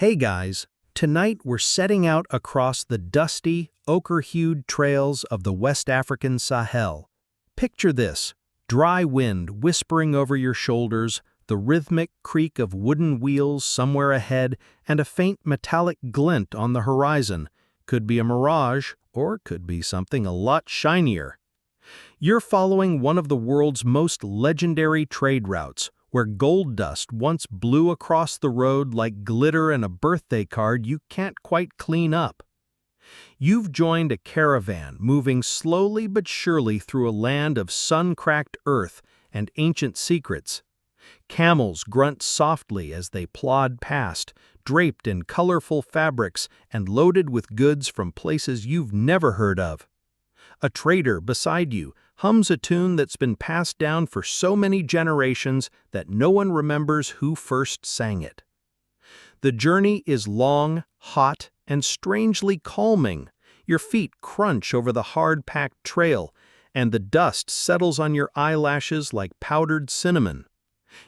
Hey guys, tonight we're setting out across the dusty, ochre-hued trails of the West African Sahel. Picture this: dry wind whispering over your shoulders, the rhythmic creak of wooden wheels somewhere ahead, and a faint metallic glint on the horizon. Could be a mirage, or could be something a lot shinier. You're following one of the world's most legendary trade routes, where gold dust once blew across the road like glitter in a birthday card you can't quite clean up. You've joined a caravan moving slowly but surely through a land of sun-cracked earth and ancient secrets. Camels grunt softly as they plod past, draped in colorful fabrics and loaded with goods from places you've never heard of. A trader beside you hums a tune that's been passed down for so many generations that no one remembers who first sang it. The journey is long, hot, and strangely calming. Your feet crunch over the hard-packed trail, and the dust settles on your eyelashes like powdered cinnamon.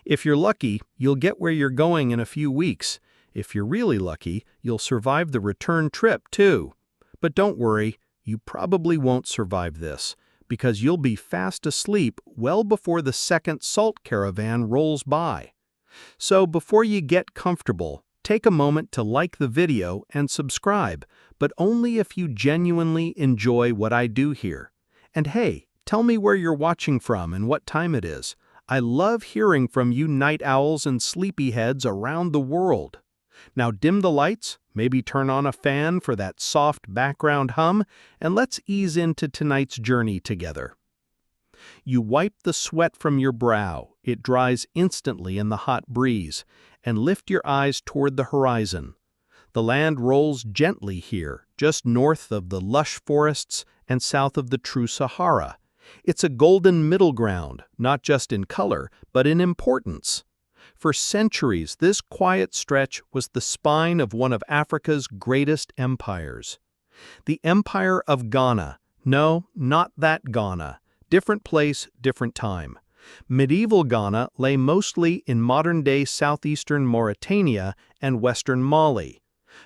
If you're lucky, you'll get where you're going in a few weeks. If you're really lucky, you'll survive the return trip, too. But don't worry, you probably won't survive this, because you'll be fast asleep well before the second salt caravan rolls by. So before you get comfortable, take a moment to like the video and subscribe, but only if you genuinely enjoy what I do here. And hey, tell me where you're watching from and what time it is. I love hearing from you night owls and sleepyheads around the world. Now dim the lights, maybe turn on a fan for that soft background hum, and let's ease into tonight's journey together. You wipe the sweat from your brow, it dries instantly in the hot breeze, and lift your eyes toward the horizon. The land rolls gently here, just north of the lush forests and south of the true Sahara. It's a golden middle ground, not just in color, but in importance. For centuries, this quiet stretch was the spine of one of Africa's greatest empires. The Empire of Ghana. No, not that Ghana. Different place, different time. Medieval Ghana lay mostly in modern-day southeastern Mauritania and western Mali.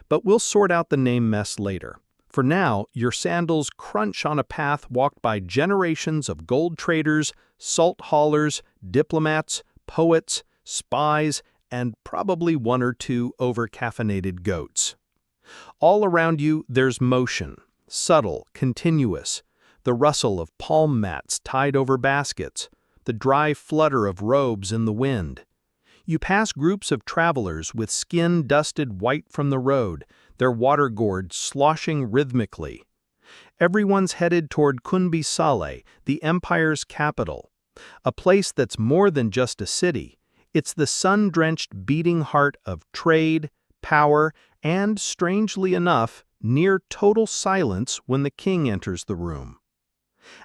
But we'll sort out the name mess later. For now, your sandals crunch on a path walked by generations of gold traders, salt haulers, diplomats, poets, spies, and probably one or two over-caffeinated goats. All around you, there's motion, subtle, continuous, the rustle of palm mats tied over baskets, the dry flutter of robes in the wind. You pass groups of travelers with skin dusted white from the road, their water gourds sloshing rhythmically. Everyone's headed toward Kunbi Saleh, the empire's capital, a place that's more than just a city. It's the sun-drenched beating heart of trade, power, and, strangely enough, near total silence when the king enters the room.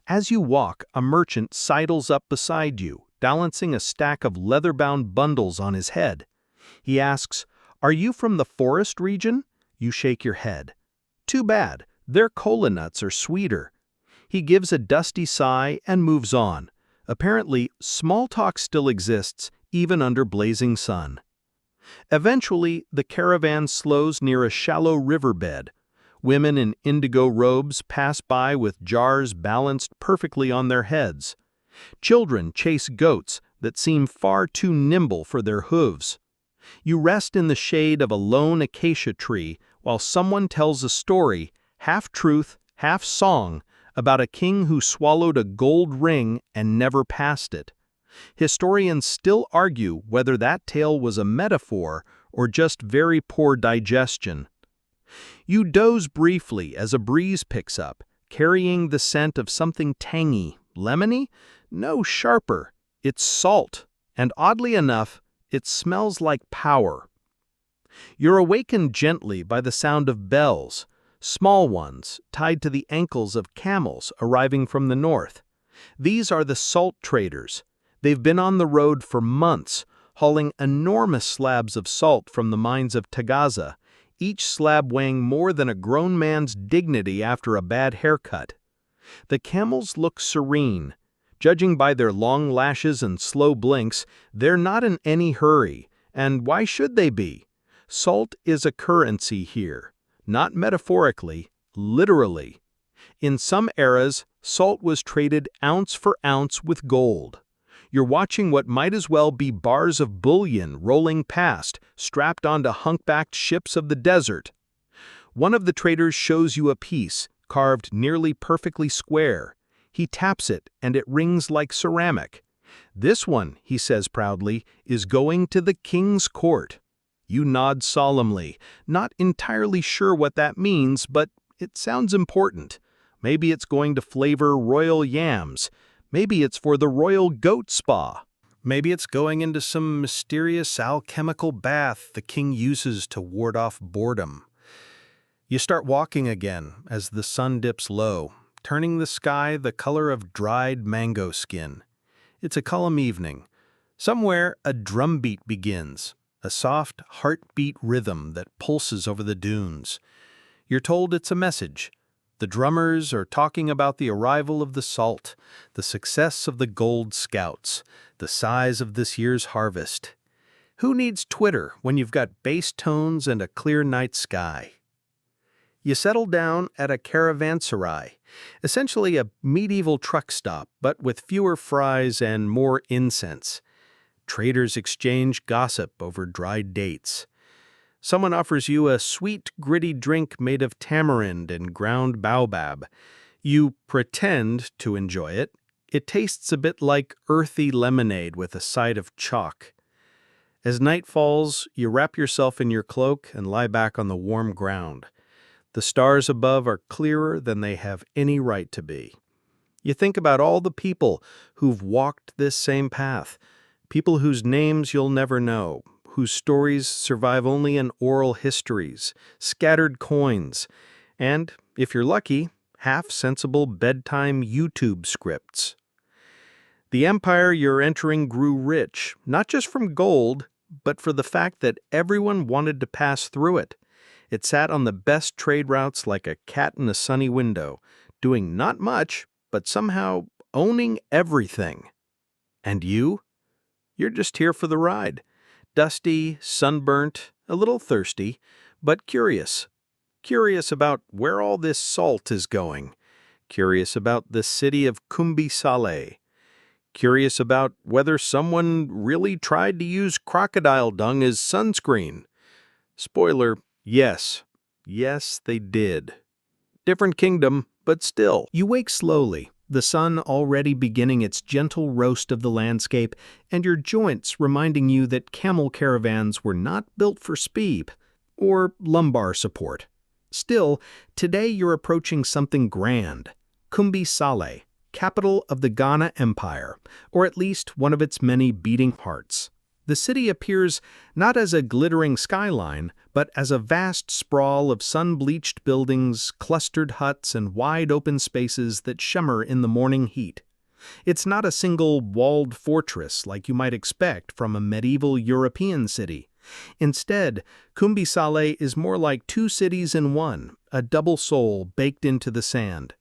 As you walk, a merchant sidles up beside you, balancing a stack of leather-bound bundles on his head. He asks, "Are you from the forest region?" You shake your head. "Too bad, their cola nuts are sweeter." He gives a dusty sigh and moves on. Apparently, small talk still exists, even under blazing sun. Eventually, the caravan slows near a shallow riverbed. Women in indigo robes pass by with jars balanced perfectly on their heads. Children chase goats that seem far too nimble for their hooves. You rest in the shade of a lone acacia tree while someone tells a story, half truth, half song, about a king who swallowed a gold ring and never passed it. Historians still argue whether that tale was a metaphor or just very poor digestion. You doze briefly as a breeze picks up, carrying the scent of something tangy, lemony? No, sharper. It's salt, and oddly enough, it smells like power. You're awakened gently by the sound of bells, small ones tied to the ankles of camels arriving from the north. These are the salt traders. They've been on the road for months, hauling enormous slabs of salt from the mines of Tagaza, each slab weighing more than a grown man's dignity after a bad haircut. The camels look serene. Judging by their long lashes and slow blinks, they're not in any hurry, and why should they be? Salt is a currency here, not metaphorically, literally. In some eras, salt was traded ounce for ounce with gold. You're watching what might as well be bars of bullion rolling past, strapped onto humpbacked ships of the desert. One of the traders shows you a piece, carved nearly perfectly square. He taps it, and it rings like ceramic. "This one," he says proudly, "is going to the king's court." You nod solemnly, not entirely sure what that means, but it sounds important. Maybe it's going to flavor royal yams. Maybe it's for the royal goat spa. Maybe it's going into some mysterious alchemical bath the king uses to ward off boredom. You start walking again as the sun dips low, turning the sky the color of dried mango skin. It's a calm evening. Somewhere a drumbeat begins, a soft heartbeat rhythm that pulses over the dunes. You're told it's a message. The drummers are talking about the arrival of the salt, the success of the gold scouts, the size of this year's harvest. Who needs Twitter when you've got bass tones and a clear night sky? You settle down at a caravanserai, essentially a medieval truck stop, but with fewer fries and more incense. Traders exchange gossip over dried dates. Someone offers you a sweet, gritty drink made of tamarind and ground baobab. You pretend to enjoy it. It tastes a bit like earthy lemonade with a side of chalk. As night falls, you wrap yourself in your cloak and lie back on the warm ground. The stars above are clearer than they have any right to be. You think about all the people who've walked this same path, people whose names you'll never know, whose stories survive only in oral histories, scattered coins, and, if you're lucky, half-sensible bedtime YouTube scripts. The empire you're entering grew rich, not just from gold, but for the fact that everyone wanted to pass through it. It sat on the best trade routes like a cat in a sunny window, doing not much, but somehow owning everything. And you? You're just here for the ride. Dusty, sunburnt, a little thirsty, but curious. Curious about where all this salt is going. Curious about the city of Kumbi Saleh. Curious about whether someone really tried to use crocodile dung as sunscreen. Spoiler, yes. Yes, they did. Different kingdom, but still. You wake slowly, the sun already beginning its gentle roast of the landscape, and your joints reminding you that camel caravans were not built for speed or lumbar support. Still, today you're approaching something grand. Kumbi Saleh, capital of the Ghana Empire, or at least one of its many beating hearts. The city appears not as a glittering skyline, but as a vast sprawl of sun-bleached buildings, clustered huts, and wide open spaces that shimmer in the morning heat. It's not a single walled fortress like you might expect from a medieval European city. Instead, Kumbi Saleh is more like two cities in one, a double soul baked into the sand.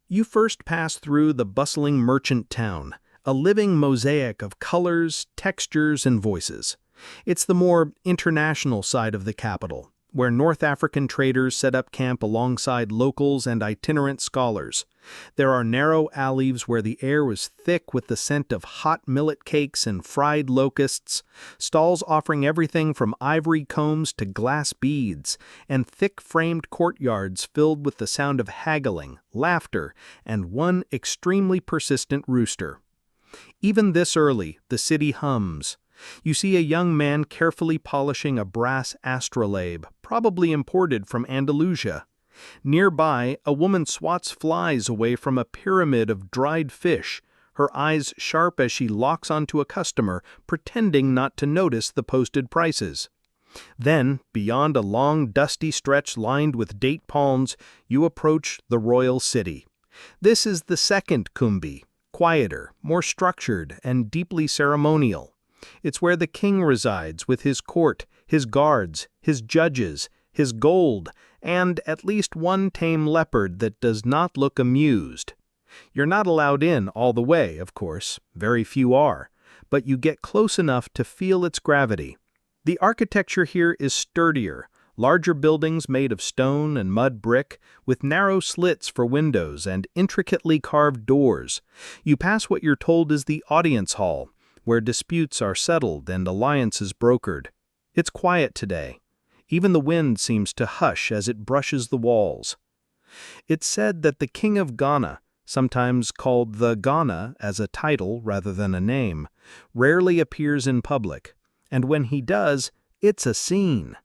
You first pass through the bustling merchant town, a living mosaic of colors, textures, and voices. It's the more international side of the capital, where North African traders set up camp alongside locals and itinerant scholars. There are narrow alleys where the air is thick with the scent of hot millet cakes and fried locusts, stalls offering everything from ivory combs to glass beads, and thick-framed courtyards filled with the sound of haggling, laughter, and one extremely persistent rooster. Even this early, the city hums. You see a young man carefully polishing a brass astrolabe, probably imported from Andalusia. Nearby, a woman swats flies away from a pyramid of dried fish, her eyes sharp as she locks onto a customer, pretending not to notice the posted prices. Then, beyond a long, dusty stretch lined with date palms, you approach the royal city. This is the second Kumbi, quieter, more structured, and deeply ceremonial. It's where the king resides with his court, his guards, his judges, his gold, and at least one tame leopard that does not look amused. You're not allowed in all the way, of course, very few are, but you get close enough to feel its gravity. The architecture here is sturdier, larger buildings made of stone and mud brick, with narrow slits for windows and intricately carved doors. You pass what you're told is the audience hall, where disputes are settled and alliances brokered. It's quiet today. Even the wind seems to hush as it brushes the walls. It's said that the King of Ghana, sometimes called the Ghana as a title rather than a name, rarely appears in public, and when he does, it's a scene.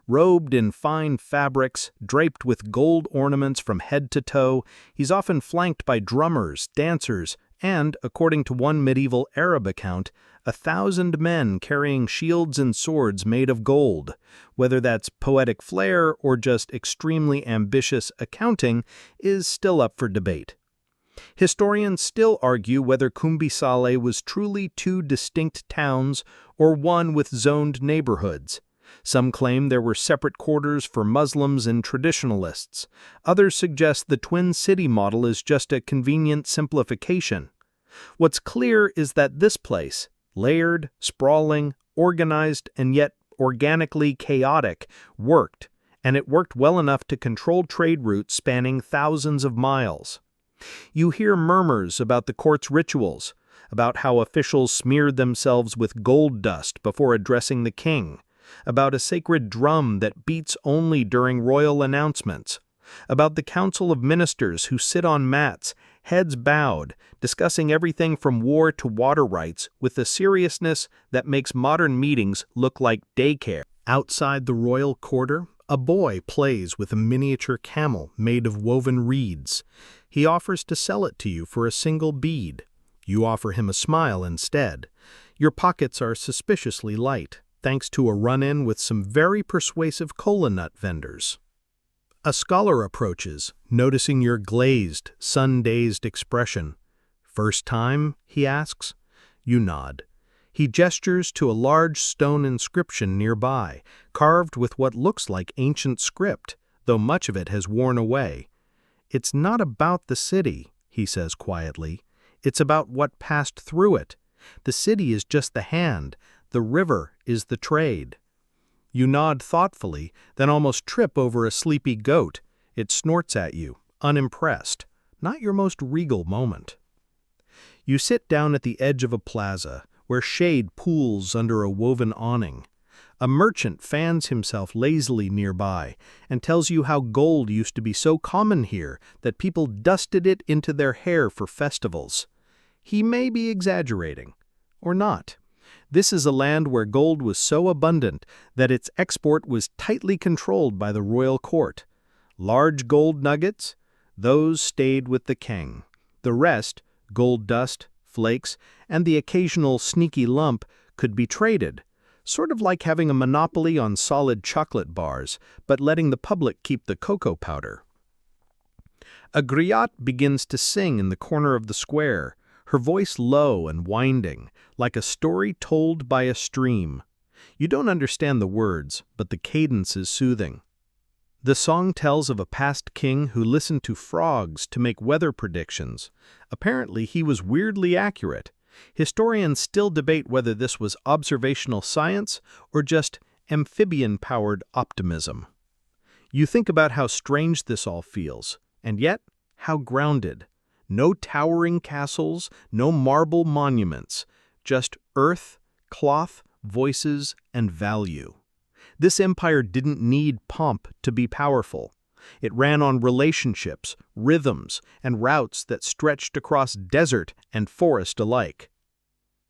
Robed in fine fabrics, draped with gold ornaments from head to toe, he's often flanked by drummers, dancers, and, according to one medieval Arab account, 1,000 men carrying shields and swords made of gold. Whether that's poetic flair or just extremely ambitious accounting is still up for debate. Historians still argue whether Kumbisale was truly two distinct towns or one with zoned neighborhoods. Some claim there were separate quarters for Muslims and traditionalists. Others suggest the twin city model is just a convenient simplification. What's clear is that this place, layered, sprawling, organized, and yet organically chaotic, worked, and it worked well enough to control trade routes spanning thousands of miles. You hear murmurs about the court's rituals, about how officials smeared themselves with gold dust before addressing the king, about a sacred drum that beats only during royal announcements, about the council of ministers who sit on mats, heads bowed, discussing everything from war to water rights with a seriousness that makes modern meetings look like daycare. Outside the royal quarter, a boy plays with a miniature camel made of woven reeds. He offers to sell it to you for a single bead. You offer him a smile instead. Your pockets are suspiciously light, thanks to a run-in with some very persuasive kola nut vendors. A scholar approaches, noticing your glazed, sun-dazed expression. "First time?" he asks. You nod. He gestures to a large stone inscription nearby, carved with what looks like ancient script, though much of it has worn away. "It's not about the city," he says quietly. "It's about what passed through it. The city is just the hand. The river is the trade." You nod thoughtfully, then almost trip over a sleepy goat. It snorts at you, unimpressed. Not your most regal moment. You sit down at the edge of a plaza, where shade pools under a woven awning. A merchant fans himself lazily nearby and tells you how gold used to be so common here that people dusted it into their hair for festivals. He may be exaggerating, or not. This is a land where gold was so abundant that its export was tightly controlled by the royal court. Large gold nuggets? Those stayed with the king. The rest, gold dust, flakes, and the occasional sneaky lump, could be traded, sort of like having a monopoly on solid chocolate bars, but letting the public keep the cocoa powder. A griot begins to sing in the corner of the square, her voice low and winding, like a story told by a stream. You don't understand the words, but the cadence is soothing. The song tells of a past king who listened to frogs to make weather predictions. Apparently, he was weirdly accurate. Historians still debate whether this was observational science or just amphibian-powered optimism. You think about how strange this all feels, and yet how grounded. No towering castles, no marble monuments, just earth, cloth, voices, and value. This empire didn't need pomp to be powerful. It ran on relationships, rhythms, and routes that stretched across desert and forest alike.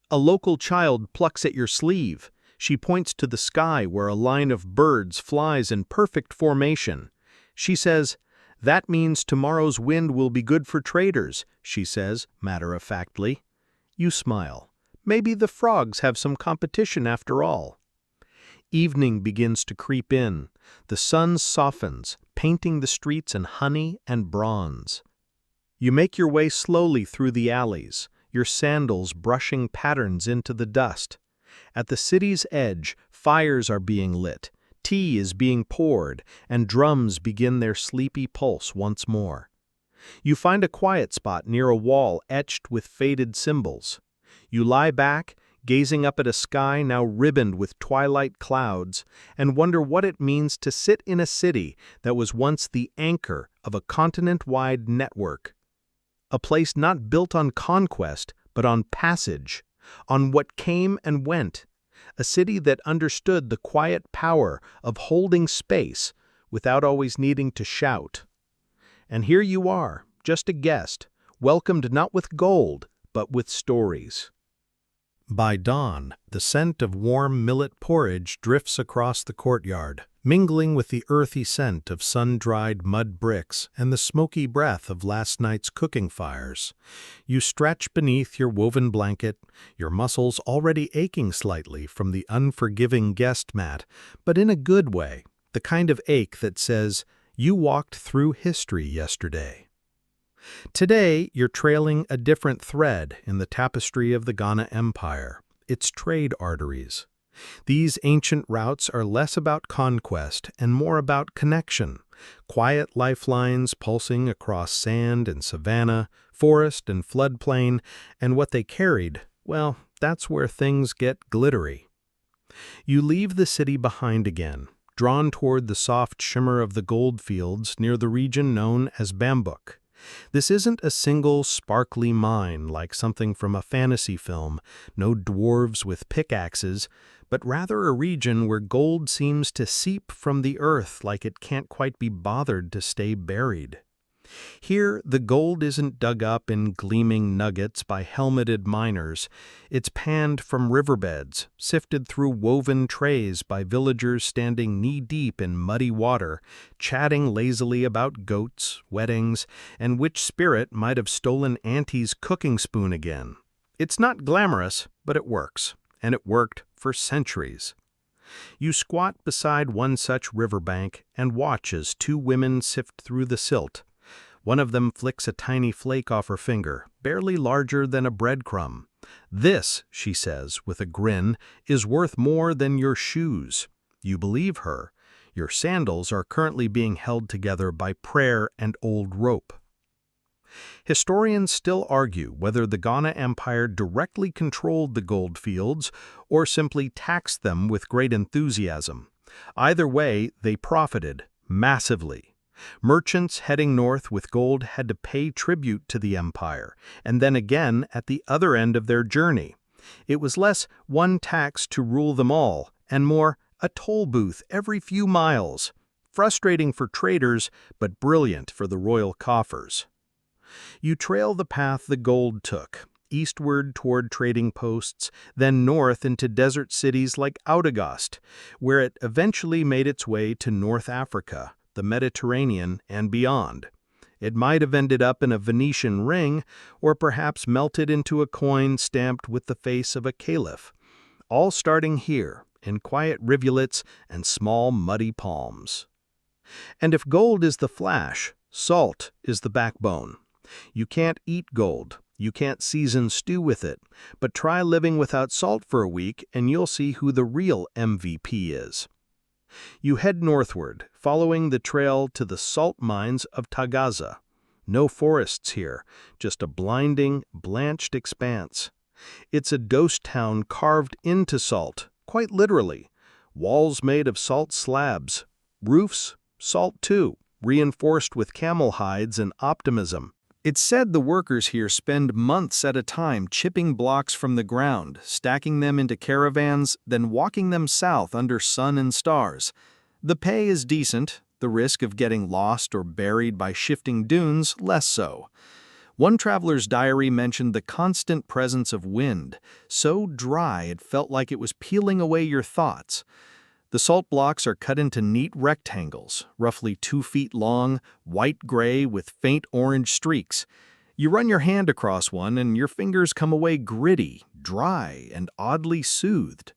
A local child plucks at your sleeve. She points to the sky where a line of birds flies in perfect formation. She says, "That means tomorrow's wind will be good for traders," she says, matter-of-factly. You smile. Maybe the frogs have some competition after all. Evening begins to creep in. The sun softens, painting the streets in honey and bronze. You make your way slowly through the alleys, your sandals brushing patterns into the dust. At the city's edge, fires are being lit. Tea is being poured, and drums begin their sleepy pulse once more. You find a quiet spot near a wall etched with faded symbols. You lie back, gazing up at a sky now ribboned with twilight clouds, and wonder what it means to sit in a city that was once the anchor of a continent-wide network. A place not built on conquest, but on passage, on what came and went. A city that understood the quiet power of holding space without always needing to shout. And here you are, just a guest, welcomed not with gold, but with stories. By dawn, the scent of warm millet porridge drifts across the courtyard, mingling with the earthy scent of sun-dried mud bricks and the smoky breath of last night's cooking fires. You stretch beneath your woven blanket, your muscles already aching slightly from the unforgiving guest mat, but in a good way, the kind of ache that says, you walked through history yesterday. Today, you're trailing a different thread in the tapestry of the Ghana Empire, its trade arteries. These ancient routes are less about conquest and more about connection, quiet lifelines pulsing across sand and savanna, forest and floodplain, and what they carried, well, that's where things get glittery. You leave the city behind again, drawn toward the soft shimmer of the gold fields near the region known as Bambuk. This isn't a single sparkly mine like something from a fantasy film, no dwarves with pickaxes, but rather a region where gold seems to seep from the earth like it can't quite be bothered to stay buried. Here, the gold isn't dug up in gleaming nuggets by helmeted miners. It's panned from riverbeds, sifted through woven trays by villagers standing knee-deep in muddy water, chatting lazily about goats, weddings, and which spirit might have stolen Auntie's cooking spoon again. It's not glamorous, but it works, and it worked for centuries. You squat beside one such riverbank and watch as two women sift through the silt. One of them flicks a tiny flake off her finger, barely larger than a breadcrumb. "This," she says with a grin, "is worth more than your shoes." You believe her. Your sandals are currently being held together by prayer and old rope. Historians still argue whether the Ghana Empire directly controlled the gold fields or simply taxed them with great enthusiasm. Either way, they profited massively. Merchants heading north with gold had to pay tribute to the empire, and then again at the other end of their journey. It was less one tax to rule them all, and more a toll booth every few miles. Frustrating for traders, but brilliant for the royal coffers. You trail the path the gold took, eastward toward trading posts, then north into desert cities like Outagast, where it eventually made its way to North Africa, the Mediterranean, and beyond. It might have ended up in a Venetian ring, or perhaps melted into a coin stamped with the face of a caliph. All starting here, in quiet rivulets and small muddy palms. And if gold is the flash, salt is the backbone. You can't eat gold, you can't season stew with it, but try living without salt for a week and you'll see who the real MVP is. You head northward, following the trail to the salt mines of Tagaza. No forests here, just a blinding, blanched expanse. It's a ghost town carved into salt, quite literally. Walls made of salt slabs. Roofs, salt too, reinforced with camel hides and optimism. It's said the workers here spend months at a time chipping blocks from the ground, stacking them into caravans, then walking them south under sun and stars. The pay is decent, the risk of getting lost or buried by shifting dunes less so. One traveler's diary mentioned the constant presence of wind, so dry it felt like it was peeling away your thoughts. The salt blocks are cut into neat rectangles, roughly 2 feet long, white-gray with faint orange streaks. You run your hand across one and your fingers come away gritty, dry, and oddly soothed,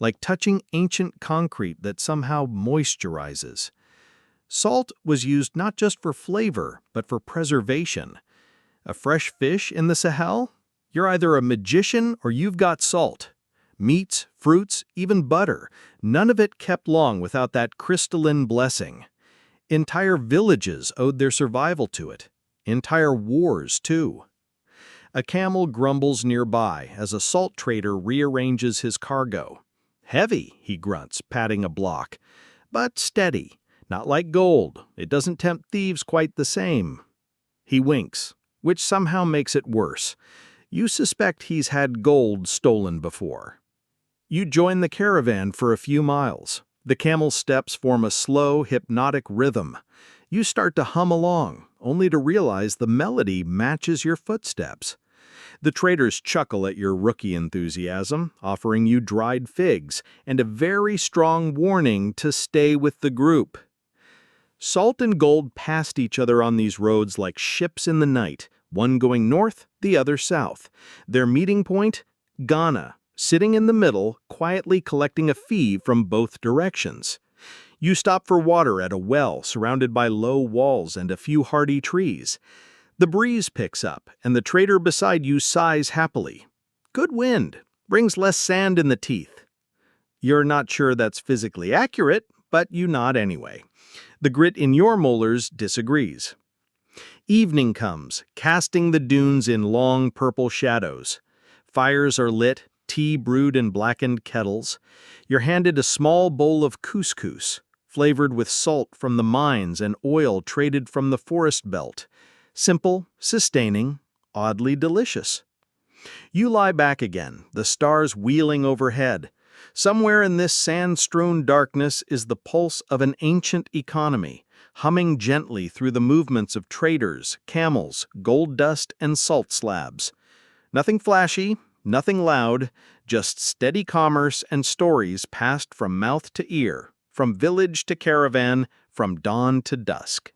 like touching ancient concrete that somehow moisturizes. Salt was used not just for flavor, but for preservation. A fresh fish in the Sahel? You're either a magician or you've got salt. Meats, fruits, even butter, none of it kept long without that crystalline blessing. Entire villages owed their survival to it. Entire wars, too. A camel grumbles nearby as a salt trader rearranges his cargo. Heavy, he grunts, patting a block. But steady. Not like gold. It doesn't tempt thieves quite the same. He winks, which somehow makes it worse. You suspect he's had gold stolen before. You join the caravan for a few miles. The camel's steps form a slow, hypnotic rhythm. You start to hum along, only to realize the melody matches your footsteps. The traders chuckle at your rookie enthusiasm, offering you dried figs and a very strong warning to stay with the group. Salt and gold passed each other on these roads like ships in the night, one going north, the other south. Their meeting point? Ghana, sitting in the middle, quietly collecting a fee from both directions. You stop for water at a well surrounded by low walls and a few hardy trees. The breeze picks up, and the trader beside you sighs happily. Good wind, brings less sand in the teeth. You're not sure that's physically accurate, but you nod anyway. The grit in your molars disagrees. Evening comes, casting the dunes in long purple shadows. Fires are lit, tea brewed in blackened kettles. You're handed a small bowl of couscous, flavored with salt from the mines and oil traded from the forest belt. Simple, sustaining, oddly delicious. You lie back again, the stars wheeling overhead. Somewhere in this sand-strewn darkness is the pulse of an ancient economy, humming gently through the movements of traders, camels, gold dust, and salt slabs. Nothing flashy, nothing loud, just steady commerce and stories passed from mouth to ear, from village to caravan, from dawn to dusk.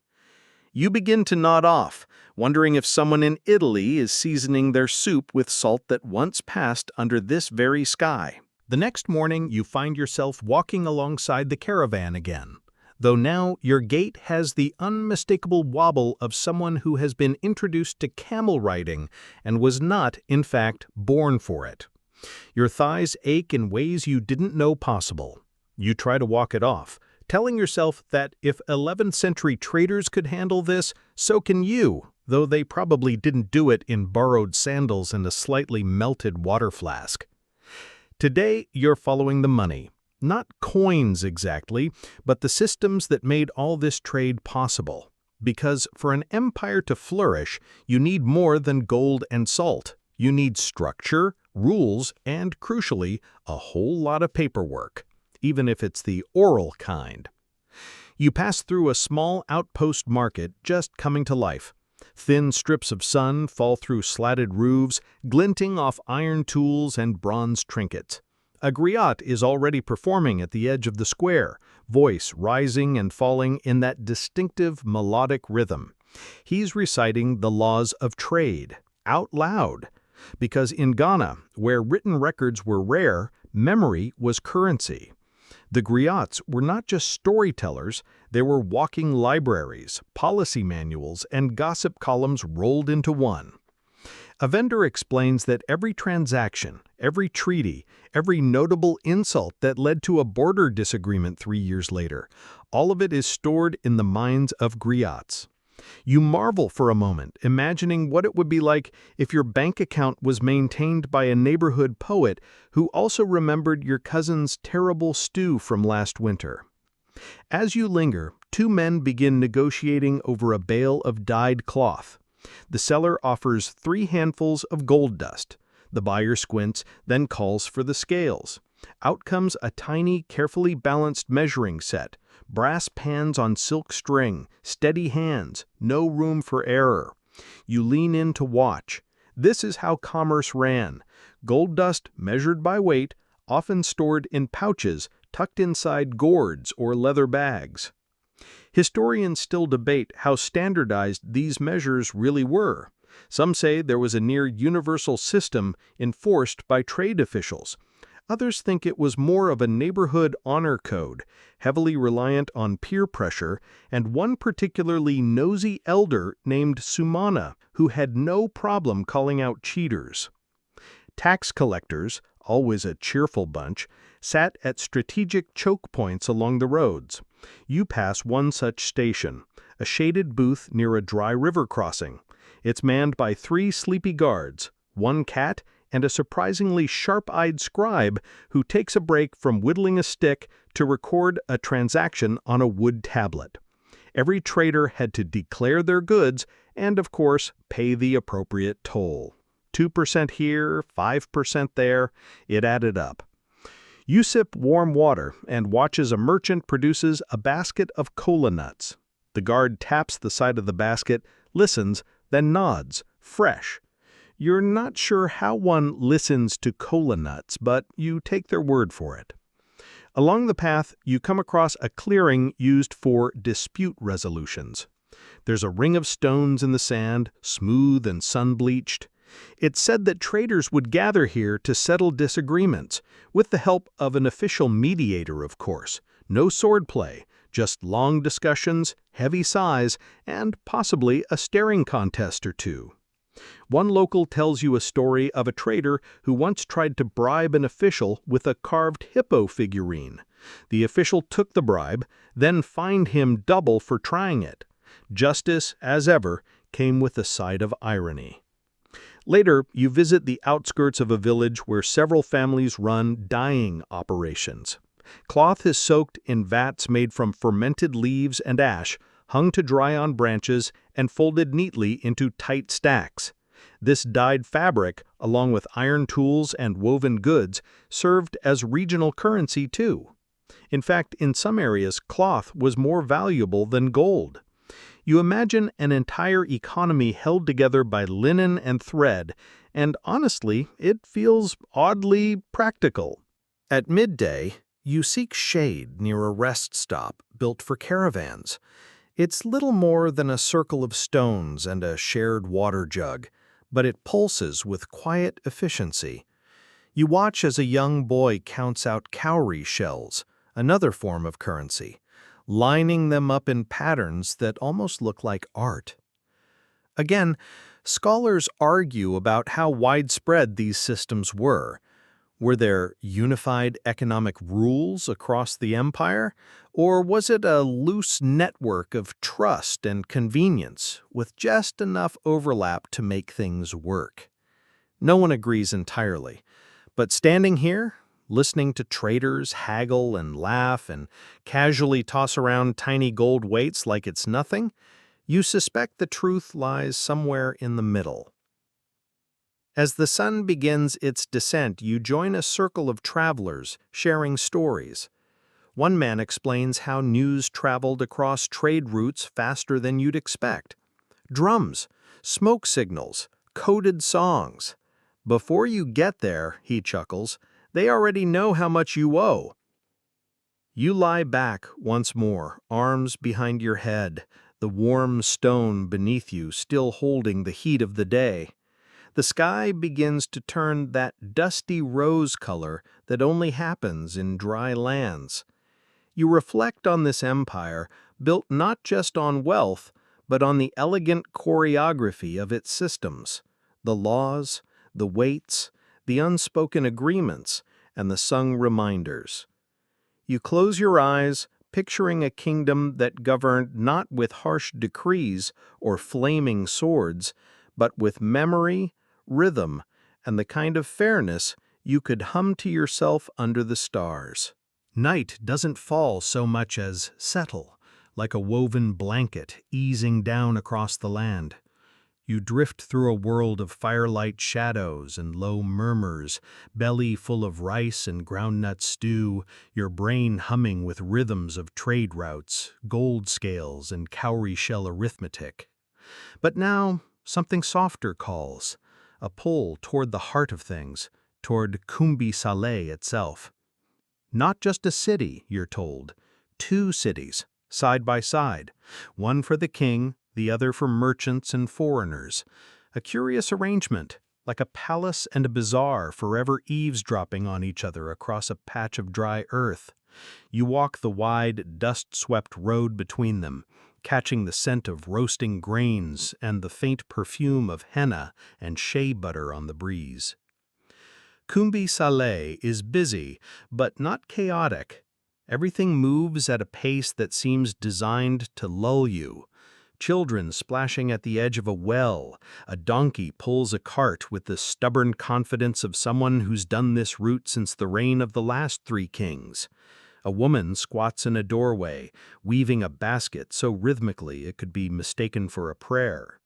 You begin to nod off, wondering if someone in Italy is seasoning their soup with salt that once passed under this very sky. The next morning, you find yourself walking alongside the caravan again, though now your gait has the unmistakable wobble of someone who has been introduced to camel riding and was not, in fact, born for it. Your thighs ache in ways you didn't know possible. You try to walk it off, telling yourself that if 11th century traders could handle this, so can you, though they probably didn't do it in borrowed sandals and a slightly melted water flask. Today, you're following the money. Not coins exactly, but the systems that made all this trade possible. Because for an empire to flourish, you need more than gold and salt. You need structure, rules, and, crucially, a whole lot of paperwork, even if it's the oral kind. You pass through a small outpost market just coming to life. Thin strips of sun fall through slatted roofs, glinting off iron tools and bronze trinkets. A griot is already performing at the edge of the square, voice rising and falling in that distinctive melodic rhythm. He's reciting the laws of trade, out loud. Because in Ghana, where written records were rare, memory was currency. The griots were not just storytellers, they were walking libraries, policy manuals, and gossip columns rolled into one. A vendor explains that every transaction, every treaty, every notable insult that led to a border disagreement 3 years later, all of it is stored in the minds of griots. You marvel for a moment, imagining what it would be like if your bank account was maintained by a neighborhood poet who also remembered your cousin's terrible stew from last winter. As you linger, 2 men begin negotiating over a bale of dyed cloth. The seller offers 3 handfuls of gold dust. The buyer squints, then calls for the scales. Out comes a tiny, carefully balanced measuring set. Brass pans on silk string, steady hands, no room for error. You lean in to watch. This is how commerce ran. Gold dust measured by weight, often stored in pouches tucked inside gourds or leather bags. Historians still debate how standardized these measures really were. Some say there was a near-universal system enforced by trade officials. Others think it was more of a neighborhood honor code, heavily reliant on peer pressure, and one particularly nosy elder named Sumana, who had no problem calling out cheaters. Tax collectors, always a cheerful bunch, sat at strategic choke points along the roads. You pass one such station, a shaded booth near a dry river crossing. It's manned by 3 sleepy guards, 1 cat, and a surprisingly sharp-eyed scribe who takes a break from whittling a stick to record a transaction on a wood tablet. Every trader had to declare their goods and, of course, pay the appropriate toll. 2% here, 5% there, it added up. You sip warm water and watch as a merchant produces a basket of cola nuts. The guard taps the side of the basket, listens, then nods, fresh. You're not sure how one listens to cola nuts, but you take their word for it. Along the path, you come across a clearing used for dispute resolutions. There's a ring of stones in the sand, smooth and sun-bleached. It's said that traders would gather here to settle disagreements, with the help of an official mediator, of course. No swordplay, just long discussions, heavy sighs, and possibly a staring contest or two. One local tells you a story of a trader who once tried to bribe an official with a carved hippo figurine. The official took the bribe, then fined him double for trying it. Justice, as ever, came with a side of irony. Later, you visit the outskirts of a village where several families run dyeing operations. Cloth is soaked in vats made from fermented leaves and ash, hung to dry on branches, and folded neatly into tight stacks. This dyed fabric, along with iron tools and woven goods, served as regional currency too. In fact, in some areas, cloth was more valuable than gold. You imagine an entire economy held together by linen and thread, and honestly, it feels oddly practical. At midday, you seek shade near a rest stop built for caravans. It's little more than a circle of stones and a shared water jug, but it pulses with quiet efficiency. You watch as a young boy counts out cowrie shells, another form of currency, lining them up in patterns that almost look like art. Again, scholars argue about how widespread these systems were. Were there unified economic rules across the empire, or was it a loose network of trust and convenience with just enough overlap to make things work? No one agrees entirely, but standing here, listening to traders haggle and laugh and casually toss around tiny gold weights like it's nothing, you suspect the truth lies somewhere in the middle. As the sun begins its descent, you join a circle of travelers sharing stories. One man explains how news traveled across trade routes faster than you'd expect. Drums, smoke signals, coded songs. Before you get there, he chuckles, they already know how much you owe. You lie back once more, arms behind your head, the warm stone beneath you still holding the heat of the day. The sky begins to turn that dusty rose color that only happens in dry lands. You reflect on this empire, built not just on wealth, but on the elegant choreography of its systems, the laws, the weights, the unspoken agreements, and the sung reminders. You close your eyes, picturing a kingdom that governed not with harsh decrees or flaming swords, but with memory, rhythm, and the kind of fairness you could hum to yourself under the stars. Night doesn't fall so much as settle, like a woven blanket easing down across the land. You drift through a world of firelight shadows and low murmurs, belly full of rice and groundnut stew, your brain humming with rhythms of trade routes, gold scales, and cowrie shell arithmetic. But now, something softer calls, a pull toward the heart of things, toward Kumbi Saleh itself. Not just a city, you're told, 2 cities, side by side, one for the king, the other for merchants and foreigners. A curious arrangement, like a palace and a bazaar forever eavesdropping on each other across a patch of dry earth. You walk the wide, dust-swept road between them, catching the scent of roasting grains and the faint perfume of henna and shea butter on the breeze. Kumbi Saleh is busy, but not chaotic. Everything moves at a pace that seems designed to lull you, Children splashing at the edge of a well. A donkey pulls a cart with the stubborn confidence of someone who's done this route since the reign of the last three kings. A woman squats in a doorway, weaving a basket so rhythmically it could be mistaken for a prayer.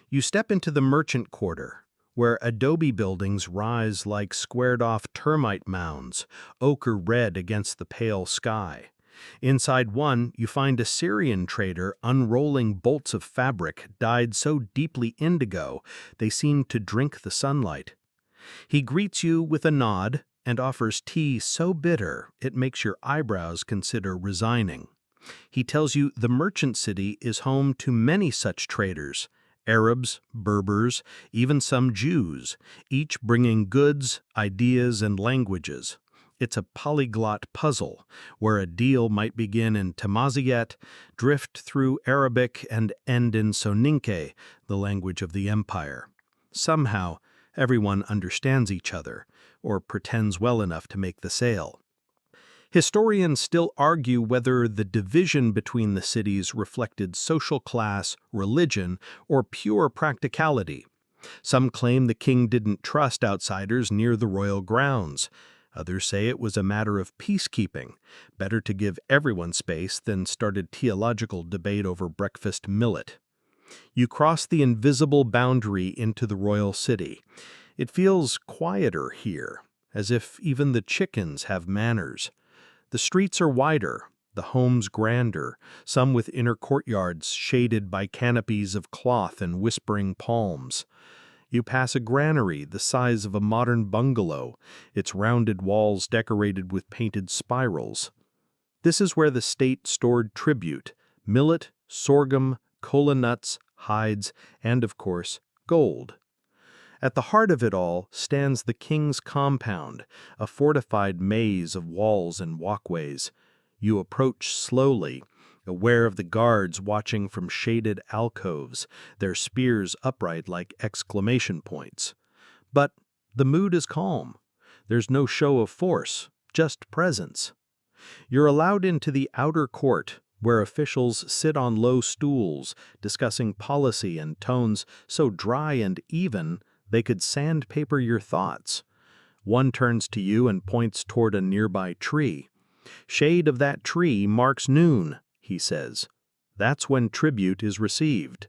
You step into the merchant quarter, where adobe buildings rise like squared-off termite mounds, ochre red against the pale sky. Inside one, you find a Syrian trader unrolling bolts of fabric dyed so deeply indigo they seem to drink the sunlight. He greets you with a nod and offers tea so bitter it makes your eyebrows consider resigning. He tells you the merchant city is home to many such traders, Arabs, Berbers, even some Jews, each bringing goods, ideas, and languages. It's a polyglot puzzle, where a deal might begin in Tamazight, drift through Arabic, and end in Soninke, the language of the empire. Somehow, everyone understands each other, or pretends well enough to make the sale. Historians still argue whether the division between the cities reflected social class, religion, or pure practicality. Some claim the king didn't trust outsiders near the royal grounds. Others say it was a matter of peacekeeping, better to give everyone space than started theological debate over breakfast millet. You cross the invisible boundary into the royal city. It feels quieter here, as if even the chickens have manners. The streets are wider, the homes grander, some with inner courtyards shaded by canopies of cloth and whispering palms. You pass a granary the size of a modern bungalow, its rounded walls decorated with painted spirals. This is where the state stored tribute: millet, sorghum, kola nuts, hides, and, of course, gold. At the heart of it all stands the king's compound, a fortified maze of walls and walkways. You approach slowly, aware of the guards watching from shaded alcoves, their spears upright like exclamation points. But the mood is calm. There's no show of force, just presence. You're allowed into the outer court, where officials sit on low stools, discussing policy in tones so dry and even they could sandpaper your thoughts. One turns to you and points toward a nearby tree. "Shade of that tree marks noon," he says. "That's when tribute is received."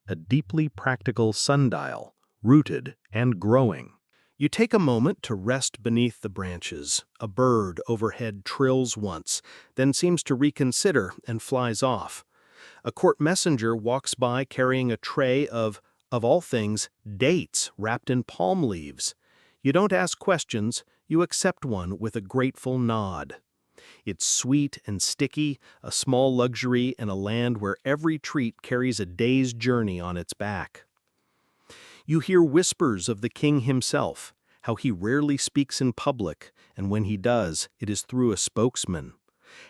A deeply practical sundial, rooted and growing. You take a moment to rest beneath the branches. A bird overhead trills once, then seems to reconsider and flies off. A court messenger walks by carrying a tray of all things, dates wrapped in palm leaves. You don't ask questions, you accept one with a grateful nod. It's sweet and sticky, a small luxury in a land where every treat carries a day's journey on its back. You hear whispers of the king himself, how he rarely speaks in public, and when he does, it is through a spokesman.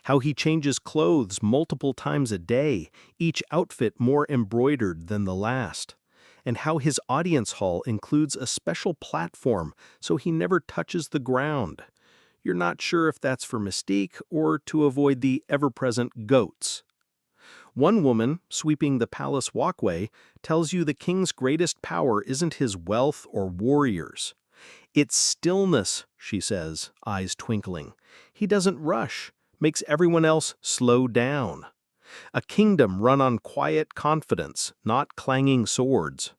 How he changes clothes multiple times a day, each outfit more embroidered than the last. And how his audience hall includes a special platform so he never touches the ground. You're not sure if that's for mystique or to avoid the ever-present goats. One woman, sweeping the palace walkway, tells you the king's greatest power isn't his wealth or warriors. It's stillness, she says, eyes twinkling. He doesn't rush, makes everyone else slow down. A kingdom run on quiet confidence, not clanging swords.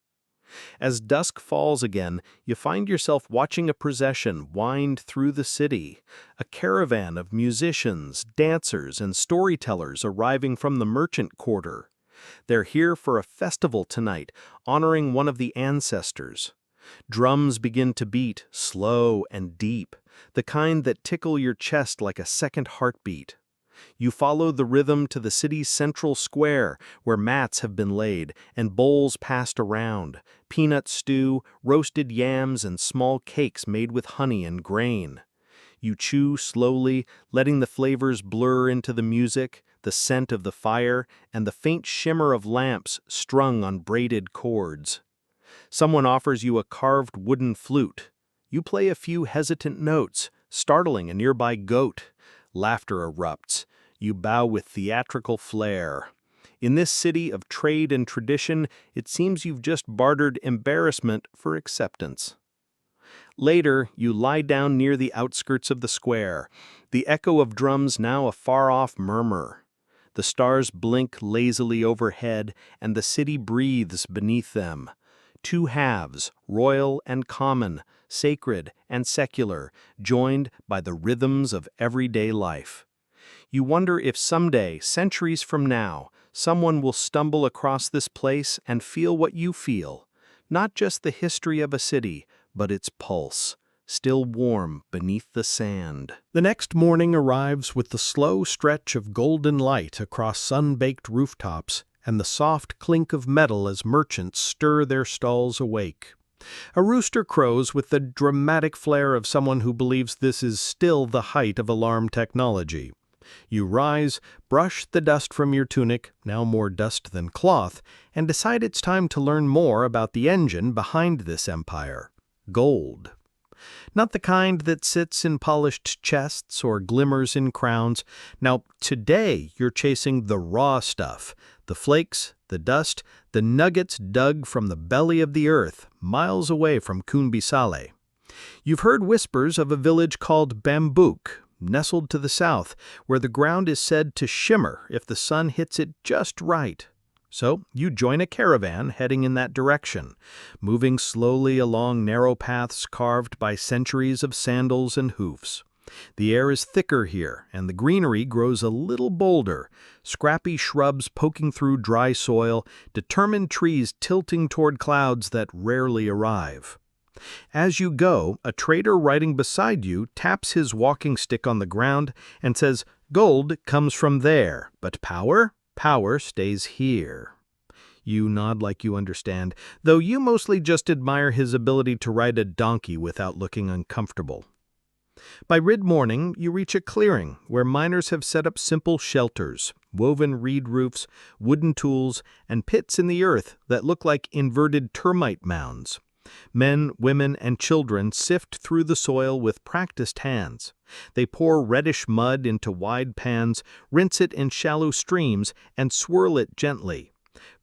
As dusk falls again, you find yourself watching a procession wind through the city, a caravan of musicians, dancers, and storytellers arriving from the merchant quarter. They're here for a festival tonight, honoring one of the ancestors. Drums begin to beat, slow and deep, the kind that tickle your chest like a second heartbeat. You follow the rhythm to the city's central square, where mats have been laid and bowls passed around, peanut stew, roasted yams, and small cakes made with honey and grain. You chew slowly, letting the flavors blur into the music, the scent of the fire, and the faint shimmer of lamps strung on braided cords. Someone offers you a carved wooden flute. You play a few hesitant notes, startling a nearby goat. Laughter erupts. You bow with theatrical flair. In this city of trade and tradition, it seems you've just bartered embarrassment for acceptance. Later, you lie down near the outskirts of the square, the echo of drums now a far-off murmur. The stars blink lazily overhead, and the city breathes beneath them. Two halves, royal and common, sacred and secular, joined by the rhythms of everyday life. You wonder if someday, centuries from now, someone will stumble across this place and feel what you feel. Not just the history of a city, but its pulse, still warm beneath the sand. The next morning arrives with the slow stretch of golden light across sun-baked rooftops and the soft clink of metal as merchants stir their stalls awake. A rooster crows with the dramatic flair of someone who believes this is still the height of alarm technology. You rise, brush the dust from your tunic, now more dust than cloth, and decide it's time to learn more about the engine behind this empire: gold. Not the kind that sits in polished chests or glimmers in crowns. Now, today you're chasing the raw stuff, the flakes, the dust, the nuggets dug from the belly of the earth, miles away from Kumbisale. You've heard whispers of a village called Bambouk, nestled to the south, where the ground is said to shimmer if the sun hits it just right. So you join a caravan heading in that direction, moving slowly along narrow paths carved by centuries of sandals and hoofs. The air is thicker here, and the greenery grows a little bolder, scrappy shrubs poking through dry soil, determined trees tilting toward clouds that rarely arrive. As you go, a trader riding beside you taps his walking stick on the ground and says, "Gold comes from there, but power stays here." You nod like you understand, though you mostly just admire his ability to ride a donkey without looking uncomfortable. By mid-morning, you reach a clearing where miners have set up simple shelters, woven reed roofs, wooden tools, and pits in the earth that look like inverted termite mounds. Men, women, and children sift through the soil with practiced hands. They pour reddish mud into wide pans, rinse it in shallow streams, and swirl it gently.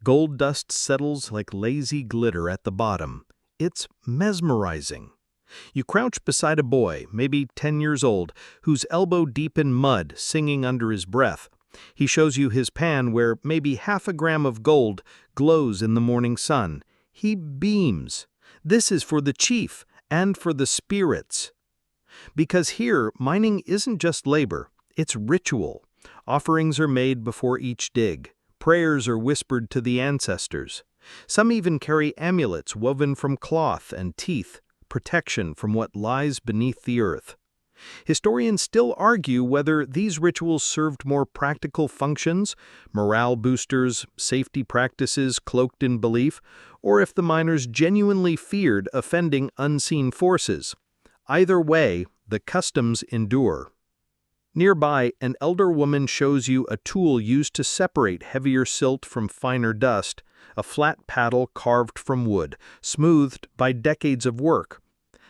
Gold dust settles like lazy glitter at the bottom. It's mesmerizing. You crouch beside a boy, maybe 10 years old, who's elbow deep in mud, singing under his breath. He shows you his pan where maybe half a gram of gold glows in the morning sun. He beams. This is for the chief and for the spirits. Because here, mining isn't just labor, it's ritual. Offerings are made before each dig. Prayers are whispered to the ancestors. Some even carry amulets woven from cloth and teeth, protection from what lies beneath the earth. Historians still argue whether these rituals served more practical functions, morale boosters, safety practices cloaked in belief, or if the miners genuinely feared offending unseen forces. Either way, the customs endure. Nearby, an elder woman shows you a tool used to separate heavier silt from finer dust, a flat paddle carved from wood, smoothed by decades of work.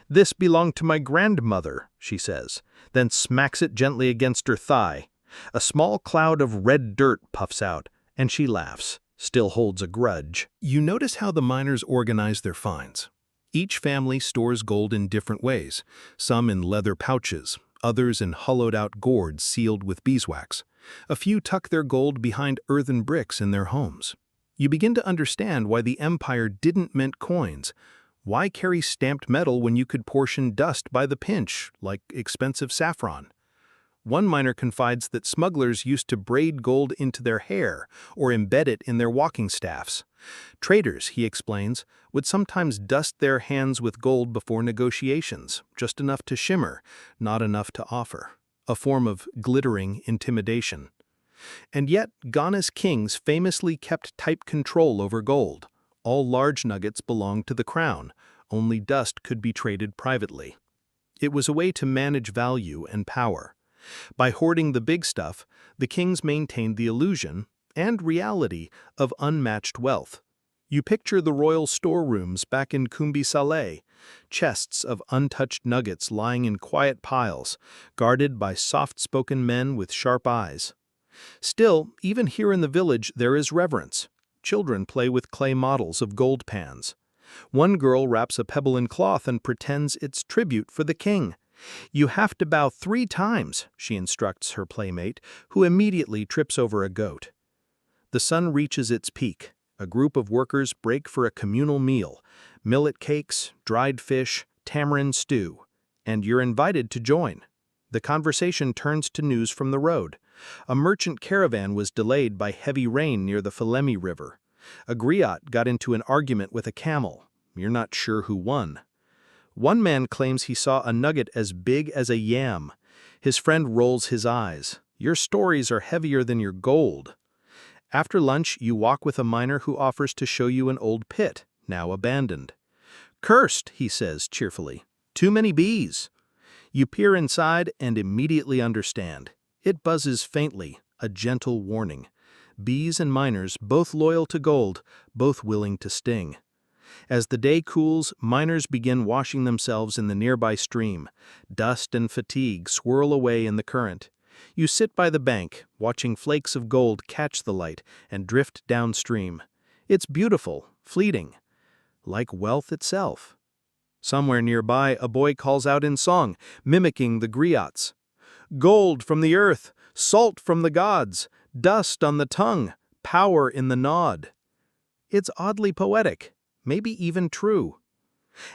"This belonged to my grandmother," she says, then smacks it gently against her thigh. A small cloud of red dirt puffs out, and she laughs, still holds a grudge. You notice how the miners organize their finds. Each family stores gold in different ways, some in leather pouches, others in hollowed-out gourds sealed with beeswax. A few tuck their gold behind earthen bricks in their homes. You begin to understand why the empire didn't mint coins. Why carry stamped metal when you could portion dust by the pinch, like expensive saffron? One miner confides that smugglers used to braid gold into their hair or embed it in their walking staffs. Traders, he explains, would sometimes dust their hands with gold before negotiations, just enough to shimmer, not enough to offer. A form of glittering intimidation. And yet, Ghana's kings famously kept tight control over gold. All large nuggets belonged to the crown. Only dust could be traded privately. It was a way to manage value and power. By hoarding the big stuff, the kings maintained the illusion and reality of unmatched wealth. You picture the royal storerooms back in Kumbisale, chests of untouched nuggets lying in quiet piles, guarded by soft-spoken men with sharp eyes. Still, even here in the village there is reverence. Children play with clay models of gold pans. One girl wraps a pebble in cloth and pretends it's tribute for the king. "You have to bow 3 times," she instructs her playmate, who immediately trips over a goat. The sun reaches its peak. A group of workers break for a communal meal: millet cakes, dried fish, tamarind stew. And you're invited to join. The conversation turns to news from the road. A merchant caravan was delayed by heavy rain near the Philemi River. A griot got into an argument with a camel. You're not sure who won. One man claims he saw a nugget as big as a yam. His friend rolls his eyes. Your stories are heavier than your gold. After lunch, you walk with a miner who offers to show you an old pit, now abandoned. "Cursed," he says cheerfully. "Too many bees." You peer inside and immediately understand. It buzzes faintly, a gentle warning. Bees and miners, both loyal to gold, both willing to sting. As the day cools, miners begin washing themselves in the nearby stream. Dust and fatigue swirl away in the current. You sit by the bank, watching flakes of gold catch the light and drift downstream. It's beautiful, fleeting, like wealth itself. Somewhere nearby, a boy calls out in song, mimicking the griots. "Gold from the earth, salt from the gods, dust on the tongue, power in the nod." It's oddly poetic, maybe even true.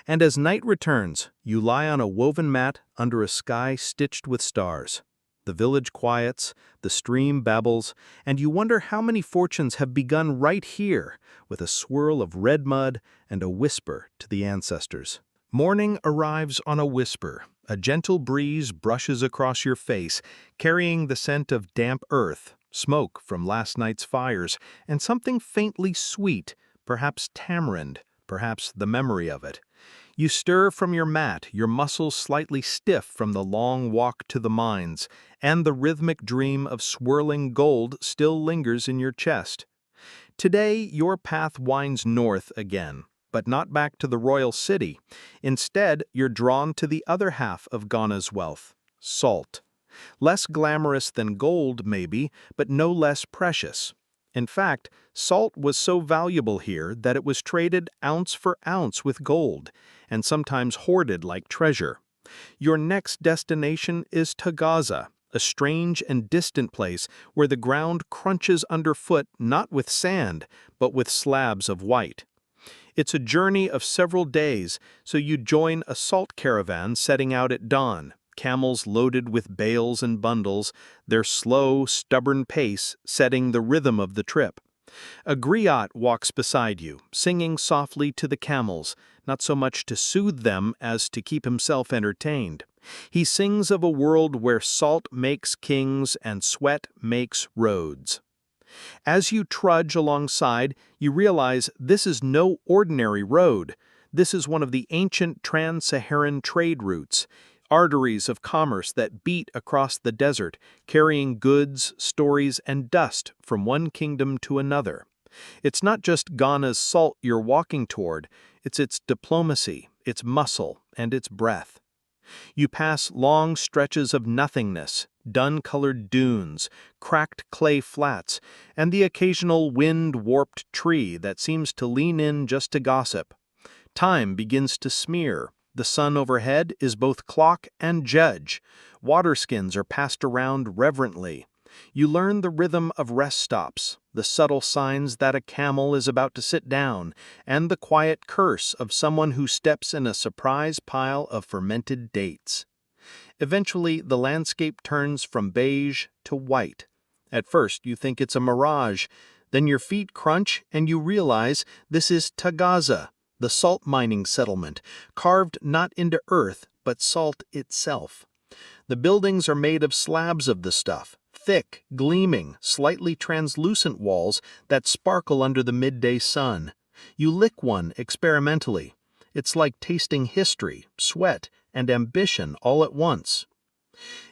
And as night returns, you lie on a woven mat under a sky stitched with stars. The village quiets, the stream babbles, and you wonder how many fortunes have begun right here, with a swirl of red mud and a whisper to the ancestors. Morning arrives on a whisper. A gentle breeze brushes across your face, carrying the scent of damp earth, smoke from last night's fires, and something faintly sweet, perhaps tamarind, perhaps the memory of it. You stir from your mat, your muscles slightly stiff from the long walk to the mines, and the rhythmic dream of swirling gold still lingers in your chest. Today, your path winds north again, but not back to the royal city. Instead, you're drawn to the other half of Ghana's wealth: salt. Less glamorous than gold, maybe, but no less precious. In fact, salt was so valuable here that it was traded ounce for ounce with gold, and sometimes hoarded like treasure. Your next destination is Tagaza, a strange and distant place where the ground crunches underfoot not with sand, but with slabs of white. It's a journey of several days, so you join a salt caravan setting out at dawn, camels loaded with bales and bundles, their slow, stubborn pace setting the rhythm of the trip. A griot walks beside you, singing softly to the camels, not so much to soothe them as to keep himself entertained. He sings of a world where salt makes kings and sweat makes roads. As you trudge alongside, you realize this is no ordinary road. This is one of the ancient trans-Saharan trade routes, arteries of commerce that beat across the desert, carrying goods, stories, and dust from one kingdom to another. It's not just Ghana's salt you're walking toward, it's its diplomacy, its muscle, and its breath. You pass long stretches of nothingness, dun-colored dunes, cracked clay flats, and the occasional wind-warped tree that seems to lean in just to gossip. Time begins to smear. The sun overhead is both clock and judge. Waterskins are passed around reverently. You learn the rhythm of rest stops, the subtle signs that a camel is about to sit down, and the quiet curse of someone who steps in a surprise pile of fermented dates. Eventually, the landscape turns from beige to white. At first, you think it's a mirage. Then your feet crunch and you realize this is Tagaza, the salt mining settlement, carved not into earth, but salt itself. The buildings are made of slabs of the stuff, thick, gleaming, slightly translucent walls that sparkle under the midday sun. You lick one experimentally. It's like tasting history, sweat, and ambition all at once.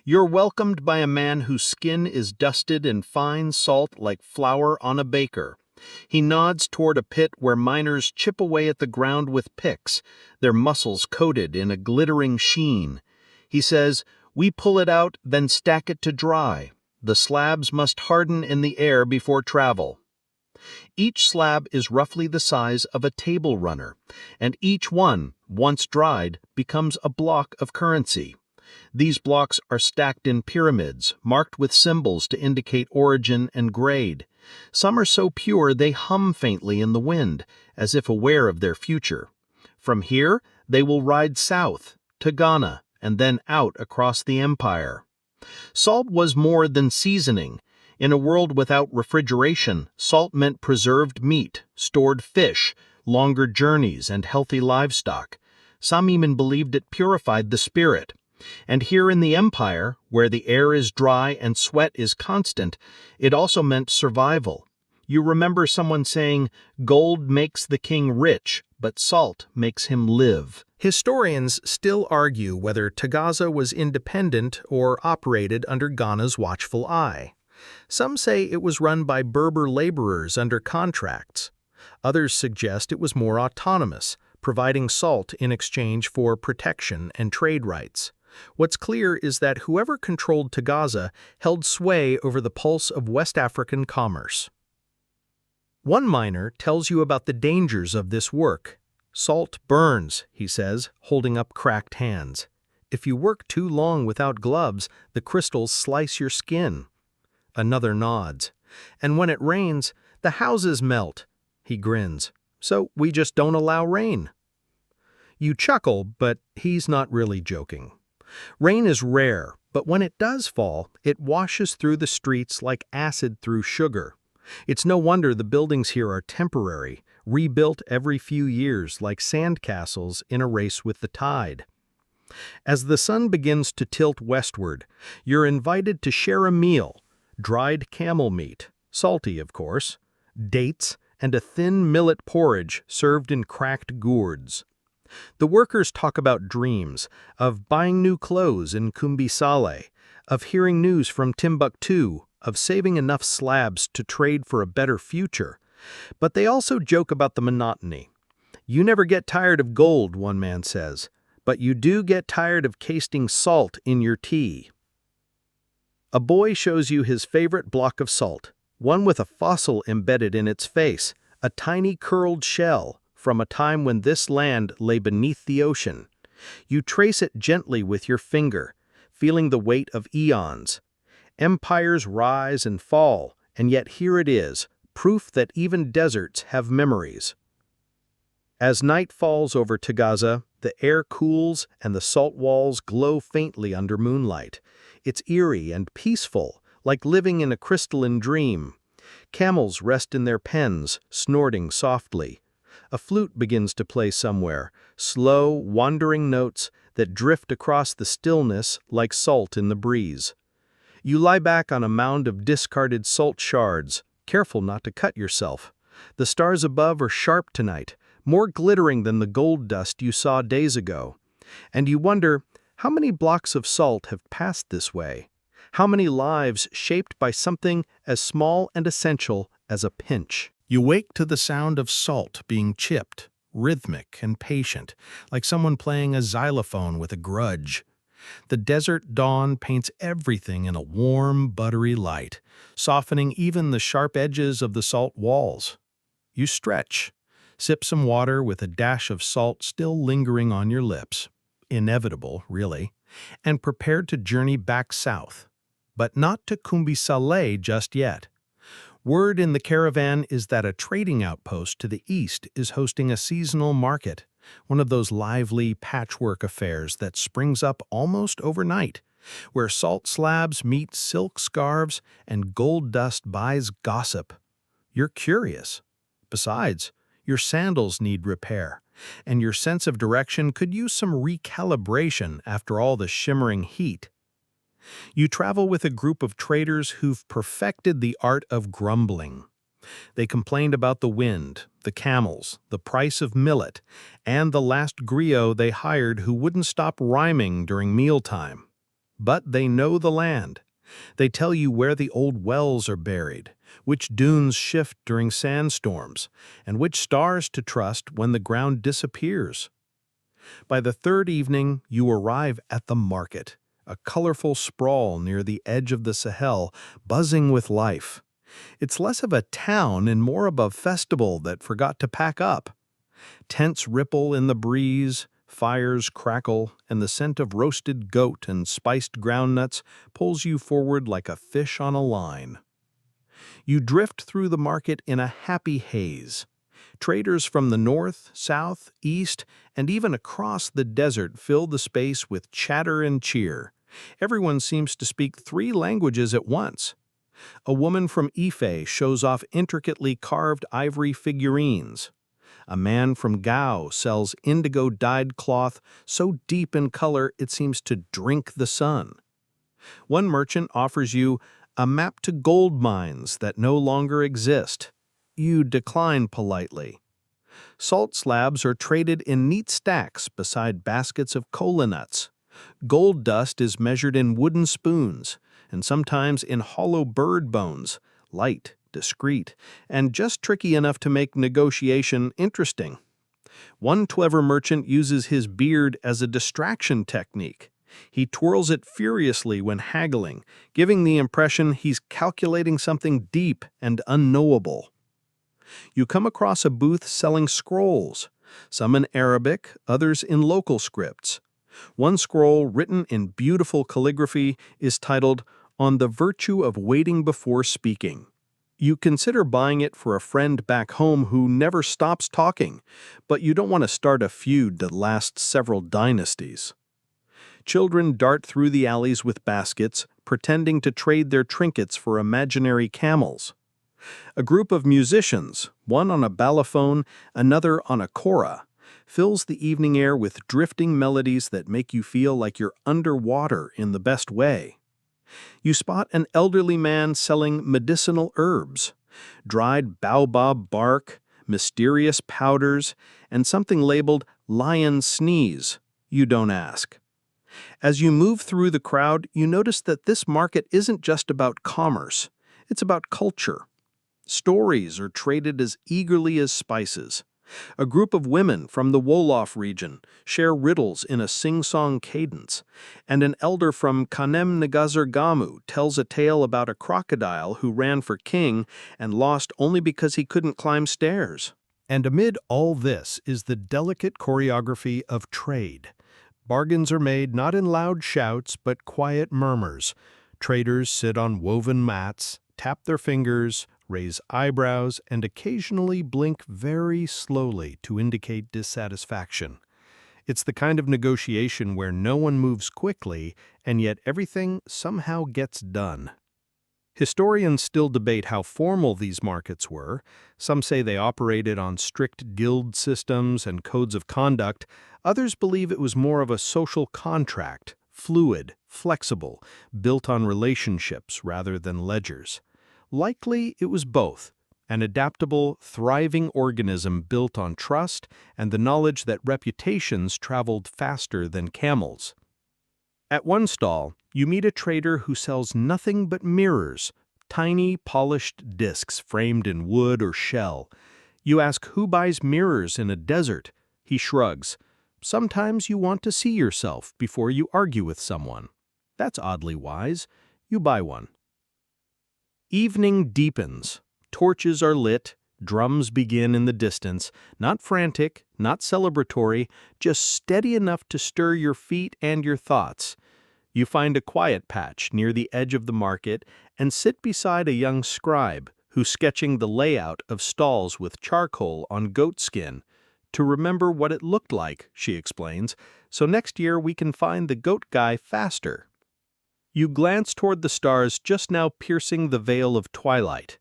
You're welcomed by a man whose skin is dusted in fine salt like flour on a baker. He nods toward a pit where miners chip away at the ground with picks, their muscles coated in a glittering sheen. He says, "We pull it out, then stack it to dry. the slabs must harden in the air before travel. Each slab is roughly the size of a table runner, and each one, once dried, becomes a block of currency. These blocks are stacked in pyramids, marked with symbols to indicate origin and grade. Some are so pure they hum faintly in the wind, as if aware of their future. From here, they will ride south, to Ghana, and then out across the empire. Salt was more than seasoning. In a world without refrigeration, salt meant preserved meat, stored fish, longer journeys, and healthy livestock. Some even believed it purified the spirit. And here in the empire, where the air is dry and sweat is constant, it also meant survival. You remember someone saying, "Gold makes the king rich, but salt makes him live." Historians still argue whether Tagaza was independent or operated under Ghana's watchful eye. Some say it was run by Berber laborers under contracts. Others suggest it was more autonomous, providing salt in exchange for protection and trade rights. What's clear is that whoever controlled Tagaza held sway over the pulse of West African commerce. One miner tells you about the dangers of this work. "Salt burns," he says, holding up cracked hands. "If you work too long without gloves, the crystals slice your skin." Another nods. "And when it rains, the houses melt." He grins. "So we just don't allow rain." You chuckle, but he's not really joking. Rain is rare, but when it does fall, it washes through the streets like acid through sugar. It's no wonder the buildings here are temporary, rebuilt every few years like sandcastles in a race with the tide. As the sun begins to tilt westward, you're invited to share a meal: dried camel meat, salty of course, dates, and a thin millet porridge served in cracked gourds. The workers talk about dreams, of buying new clothes in Kumbisale, of hearing news from Timbuktu, of saving enough slabs to trade for a better future. But they also joke about the monotony. "You never get tired of gold," one man says, "but you do get tired of tasting salt in your tea." A boy shows you his favorite block of salt, one with a fossil embedded in its face, a tiny curled shell, from a time when this land lay beneath the ocean. You trace it gently with your finger, feeling the weight of eons. Empires rise and fall, and yet here it is, proof that even deserts have memories. As night falls over Tagaza, the air cools and the salt walls glow faintly under moonlight. It's eerie and peaceful, like living in a crystalline dream. Camels rest in their pens, snorting softly. A flute begins to play somewhere, slow, wandering notes that drift across the stillness like salt in the breeze. You lie back on a mound of discarded salt shards, careful not to cut yourself. The stars above are sharp tonight, more glittering than the gold dust you saw days ago. And you wonder, how many blocks of salt have passed this way? How many lives shaped by something as small and essential as a pinch? You wake to the sound of salt being chipped, rhythmic and patient, like someone playing a xylophone with a grudge. The desert dawn paints everything in a warm, buttery light, softening even the sharp edges of the salt walls. You stretch, sip some water with a dash of salt still lingering on your lips, inevitable, really, and prepare to journey back south. But not to Kumbisale just yet. Word in the caravan is that a trading outpost to the east is hosting a seasonal market, one of those lively patchwork affairs that springs up almost overnight, where salt slabs meet silk scarves and gold dust buys gossip. You're curious. Besides, your sandals need repair, and your sense of direction could use some recalibration after all the shimmering heat. You travel with a group of traders who've perfected the art of grumbling. They complained about the wind, the camels, the price of millet, and the last griot they hired who wouldn't stop rhyming during mealtime. But they know the land. They tell you where the old wells are buried, which dunes shift during sandstorms, and which stars to trust when the ground disappears. By the third evening, you arrive at the market, a colorful sprawl near the edge of the Sahel, buzzing with life. It's less of a town and more of a festival that forgot to pack up. Tents ripple in the breeze, fires crackle, and the scent of roasted goat and spiced groundnuts pulls you forward like a fish on a line. You drift through the market in a happy haze. Traders from the north, south, east, and even across the desert fill the space with chatter and cheer. Everyone seems to speak three languages at once. A woman from Ife shows off intricately carved ivory figurines. A man from Gao sells indigo-dyed cloth so deep in color it seems to drink the sun. One merchant offers you a map to gold mines that no longer exist. You decline politely. Salt slabs are traded in neat stacks beside baskets of kola nuts. Gold dust is measured in wooden spoons, and sometimes in hollow bird bones, light, discreet, and just tricky enough to make negotiation interesting. One clever merchant uses his beard as a distraction technique. He twirls it furiously when haggling, giving the impression he's calculating something deep and unknowable. You come across a booth selling scrolls, some in Arabic, others in local scripts. One scroll, written in beautiful calligraphy, is titled, "On the Virtue of Waiting Before Speaking." You consider buying it for a friend back home who never stops talking, but you don't want to start a feud that lasts several dynasties. Children dart through the alleys with baskets, pretending to trade their trinkets for imaginary camels. A group of musicians, one on a balafon, another on a kora, fills the evening air with drifting melodies that make you feel like you're underwater in the best way. You spot an elderly man selling medicinal herbs, dried baobab bark, mysterious powders, and something labeled lion sneeze. You don't ask. As you move through the crowd, you notice that this market isn't just about commerce, it's about culture. Stories are traded as eagerly as spices. A group of women from the Wolof region share riddles in a sing-song cadence, and an elder from Kanem Nagazargamu tells a tale about a crocodile who ran for king and lost only because he couldn't climb stairs. And amid all this is the delicate choreography of trade. Bargains are made not in loud shouts but quiet murmurs. Traders sit on woven mats, tap their fingers, raise eyebrows, and occasionally blink very slowly to indicate dissatisfaction. It's the kind of negotiation where no one moves quickly, and yet everything somehow gets done. Historians still debate how formal these markets were. Some say they operated on strict guild systems and codes of conduct. Others believe it was more of a social contract, fluid, flexible, built on relationships rather than ledgers. Likely it was both, an adaptable, thriving organism built on trust and the knowledge that reputations traveled faster than camels. At one stall, you meet a trader who sells nothing but mirrors, tiny, polished discs framed in wood or shell. You ask who buys mirrors in a desert. He shrugs. Sometimes you want to see yourself before you argue with someone. That's oddly wise. You buy one. Evening deepens. Torches are lit. Drums begin in the distance, not frantic, not celebratory, just steady enough to stir your feet and your thoughts. You find a quiet patch near the edge of the market and sit beside a young scribe who's sketching the layout of stalls with charcoal on goat skin. To remember what it looked like, she explains, so next year we can find the goat guy faster. You glance toward the stars just now piercing the veil of twilight.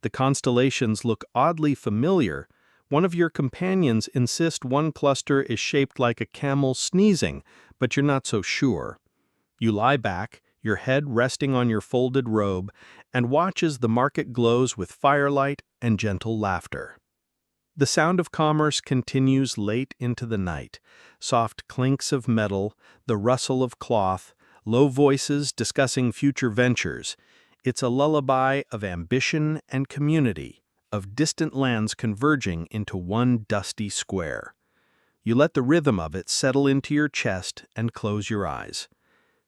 The constellations look oddly familiar. One of your companions insists one cluster is shaped like a camel sneezing, but you're not so sure. You lie back, your head resting on your folded robe, and watch as the market glows with firelight and gentle laughter. The sound of commerce continues late into the night. Soft clinks of metal, the rustle of cloth, low voices discussing future ventures. It's a lullaby of ambition and community, of distant lands converging into one dusty square. You let the rhythm of it settle into your chest and close your eyes.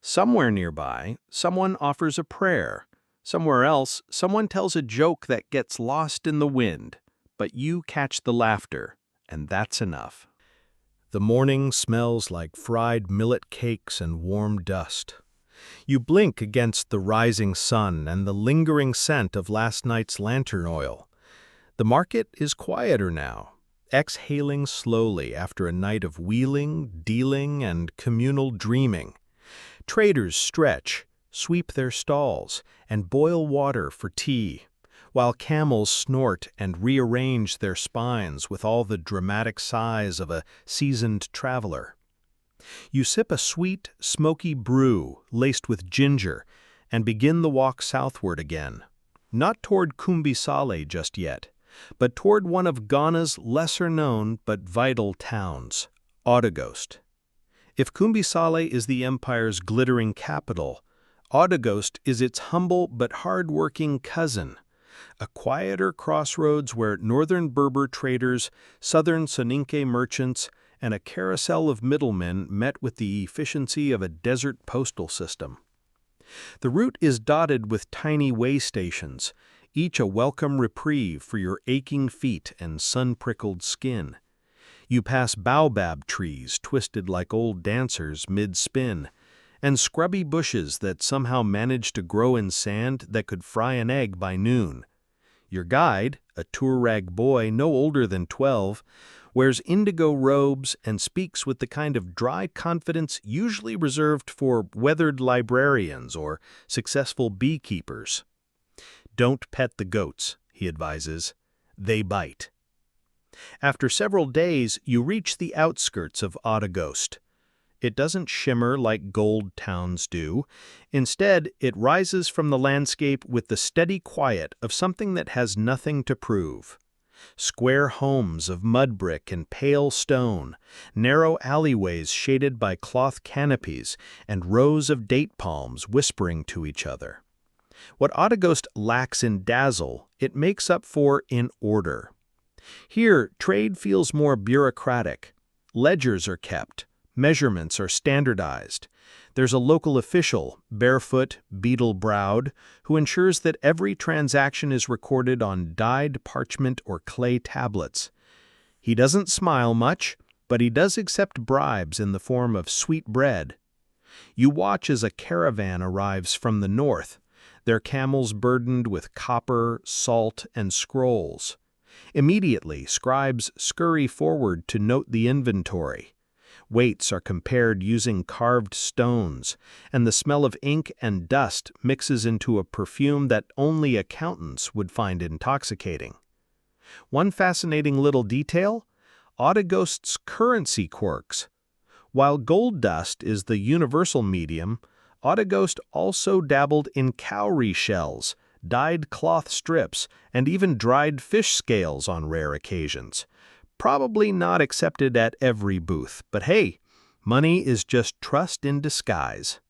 Somewhere nearby, someone offers a prayer. Somewhere else, someone tells a joke that gets lost in the wind, but you catch the laughter, and that's enough. The morning smells like fried millet cakes and warm dust. You blink against the rising sun and the lingering scent of last night's lantern oil. The market is quieter now, exhaling slowly after a night of wheeling, dealing, and communal dreaming. Traders stretch, sweep their stalls, and boil water for tea, while camels snort and rearrange their spines with all the dramatic sighs of a seasoned traveler. You sip a sweet, smoky brew laced with ginger and begin the walk southward again, not toward Kumbisale just yet, but toward one of Ghana's lesser-known but vital towns, Audagost. If Kumbisale is the empire's glittering capital, Audagost is its humble but hard-working cousin, a quieter crossroads where northern Berber traders, southern Soninke merchants, and a carousel of middlemen met with the efficiency of a desert postal system. The route is dotted with tiny way stations, each a welcome reprieve for your aching feet and sun-prickled skin. You pass baobab trees twisted like old dancers mid-spin, and scrubby bushes that somehow manage to grow in sand that could fry an egg by noon. Your guide, a Tuareg boy no older than 12, wears indigo robes and speaks with the kind of dry confidence usually reserved for weathered librarians or successful beekeepers. "Don't pet the goats," he advises. "They bite." After several days, you reach the outskirts of Audagost. It doesn't shimmer like gold towns do. Instead, it rises from the landscape with the steady quiet of something that has nothing to prove. Square homes of mud brick and pale stone, narrow alleyways shaded by cloth canopies, and rows of date palms whispering to each other. What Audagost lacks in dazzle, it makes up for in order. Here, trade feels more bureaucratic. Ledgers are kept. Measurements are standardized. There's a local official, barefoot, beetle-browed, who ensures that every transaction is recorded on dyed parchment or clay tablets. He doesn't smile much, but he does accept bribes in the form of sweet bread. You watch as a caravan arrives from the north, their camels burdened with copper, salt, and scrolls. Immediately, scribes scurry forward to note the inventory. Weights are compared using carved stones, and the smell of ink and dust mixes into a perfume that only accountants would find intoxicating. One fascinating little detail: Audagost's currency quirks. While gold dust is the universal medium, Audagost also dabbled in cowrie shells, dyed cloth strips, and even dried fish scales on rare occasions. Probably not accepted at every booth, but hey, money is just trust in disguise.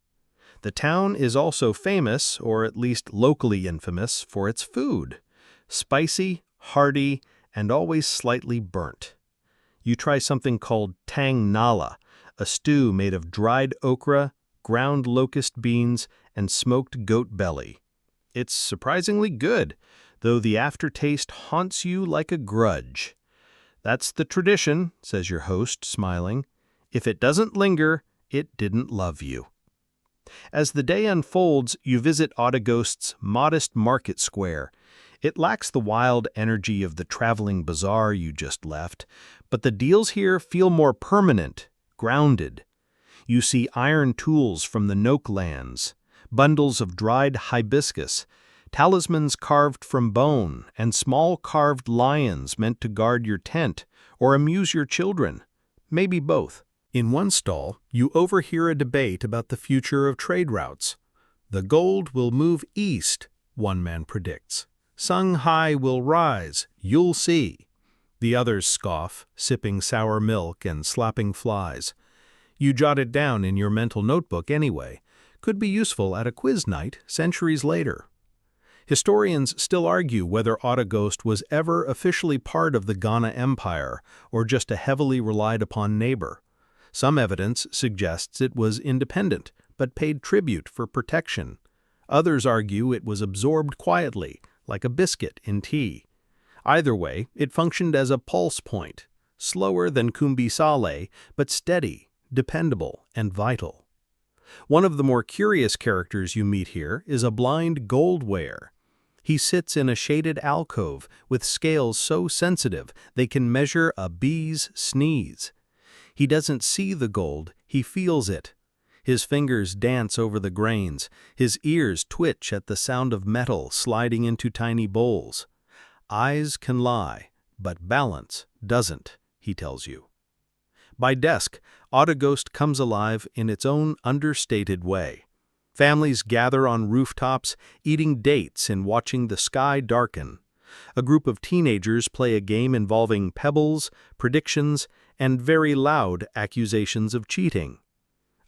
The town is also famous, or at least locally infamous, for its food. Spicy, hearty, and always slightly burnt. You try something called tang nala, a stew made of dried okra, ground locust beans, and smoked goat belly. It's surprisingly good, though the aftertaste haunts you like a grudge. "That's the tradition," says your host, smiling. "If it doesn't linger, it didn't love you." As the day unfolds, you visit Audagost's modest market square. It lacks the wild energy of the traveling bazaar you just left, but the deals here feel more permanent, grounded. You see iron tools from the Noke lands, bundles of dried hibiscus, talismans carved from bone, and small carved lions meant to guard your tent or amuse your children. Maybe both. In one stall, you overhear a debate about the future of trade routes. "The gold will move east," one man predicts. "Shanghai will rise, you'll see." The others scoff, sipping sour milk and slapping flies. You jot it down in your mental notebook anyway. Could be useful at a quiz night centuries later. Historians still argue whether Audagost was ever officially part of the Ghana Empire or just a heavily relied upon neighbor. Some evidence suggests it was independent, but paid tribute for protection. Others argue it was absorbed quietly, like a biscuit in tea. Either way, it functioned as a pulse point, slower than Kumbi Saleh, but steady, dependable, and vital. One of the more curious characters you meet here is a blind gold wearer. He sits in a shaded alcove with scales so sensitive they can measure a bee's sneeze. He doesn't see the gold, he feels it. His fingers dance over the grains, his ears twitch at the sound of metal sliding into tiny bowls. Eyes can lie, but balance doesn't, he tells you. By dusk, Autoghost comes alive in its own understated way. Families gather on rooftops, eating dates and watching the sky darken. A group of teenagers play a game involving pebbles, predictions, and very loud accusations of cheating.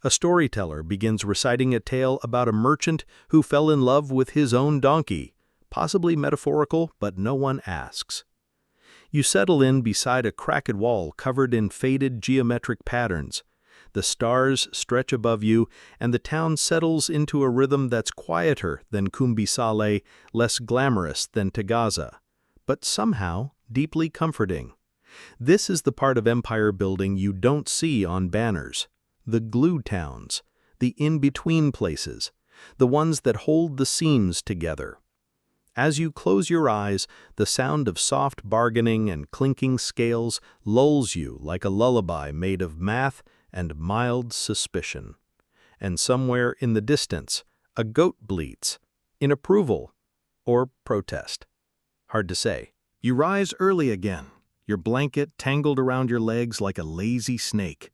A storyteller begins reciting a tale about a merchant who fell in love with his own donkey, possibly metaphorical, but no one asks. You settle in beside a cracked wall covered in faded geometric patterns. The stars stretch above you, and the town settles into a rhythm that's quieter than Kumbi Saleh, less glamorous than Tagaza, but somehow deeply comforting. This is the part of empire building you don't see on banners. The glue towns, the in-between places, the ones that hold the seams together. As you close your eyes, the sound of soft bargaining and clinking scales lulls you like a lullaby made of math and mild suspicion. And somewhere in the distance, a goat bleats, in approval or protest. Hard to say. You rise early again, your blanket tangled around your legs like a lazy snake.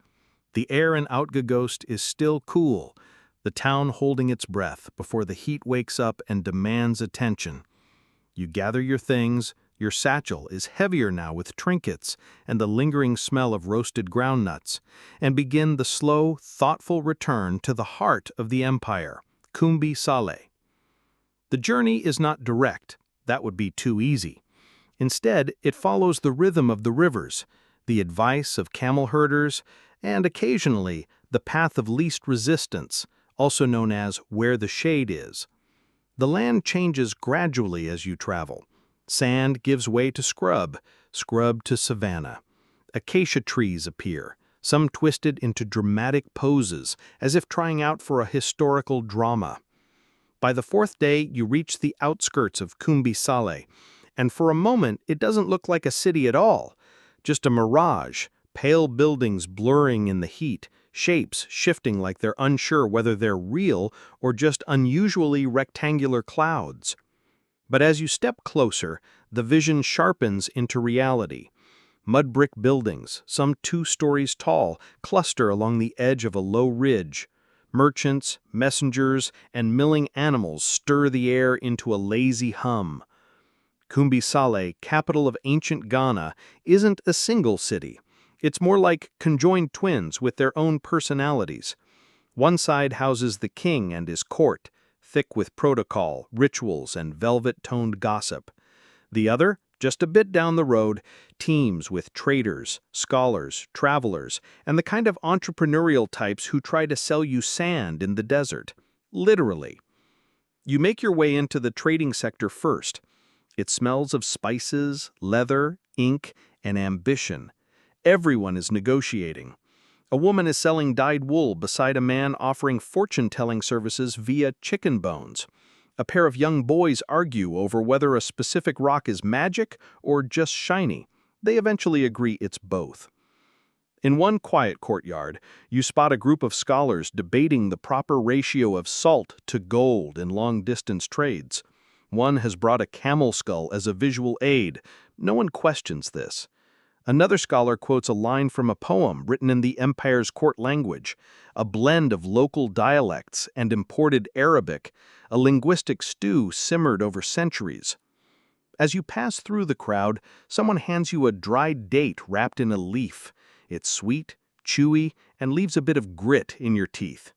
The air in Outgaghost is still cool, the town holding its breath before the heat wakes up and demands attention. You gather your things, your satchel is heavier now with trinkets and the lingering smell of roasted groundnuts, and begin the slow, thoughtful return to the heart of the empire, Kumbi Saleh. The journey is not direct, that would be too easy. Instead, it follows the rhythm of the rivers, the advice of camel herders, and occasionally the path of least resistance, also known as where the shade is. The land changes gradually as you travel. Sand gives way to scrub, scrub to savanna. Acacia trees appear, some twisted into dramatic poses, as if trying out for a historical drama. By the fourth day, you reach the outskirts of Kumbi Saleh, and for a moment it doesn't look like a city at all, just a mirage, pale buildings blurring in the heat, shapes shifting like they're unsure whether they're real or just unusually rectangular clouds. But as you step closer, the vision sharpens into reality. Mud brick buildings, some 2 stories tall, cluster along the edge of a low ridge. Merchants, messengers, and milling animals stir the air into a lazy hum. Kumbi Saleh, capital of ancient Ghana, isn't a single city. It's more like conjoined twins with their own personalities. One side houses the king and his court, thick with protocol, rituals, and velvet-toned gossip. The other, just a bit down the road, teems with traders, scholars, travelers, and the kind of entrepreneurial types who try to sell you sand in the desert. Literally. You make your way into the trading sector first. It smells of spices, leather, ink, and ambition. Everyone is negotiating. A woman is selling dyed wool beside a man offering fortune-telling services via chicken bones. A pair of young boys argue over whether a specific rock is magic or just shiny. They eventually agree it's both. In one quiet courtyard, you spot a group of scholars debating the proper ratio of salt to gold in long-distance trades. One has brought a camel skull as a visual aid. No one questions this. Another scholar quotes a line from a poem written in the empire's court language, a blend of local dialects and imported Arabic, a linguistic stew simmered over centuries. As you pass through the crowd, someone hands you a dried date wrapped in a leaf. It's sweet, chewy, and leaves a bit of grit in your teeth.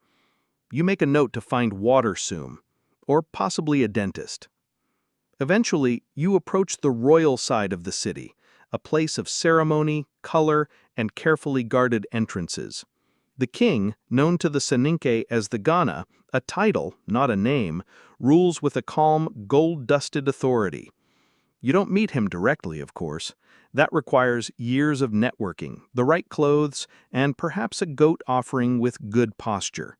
You make a note to find water soon, or possibly a dentist. Eventually, you approach the royal side of the city, a place of ceremony, color, and carefully guarded entrances. The king, known to the Soninke as the Ghana, a title, not a name, rules with a calm, gold-dusted authority. You don't meet him directly, of course. That requires years of networking, the right clothes, and perhaps a goat offering with good posture.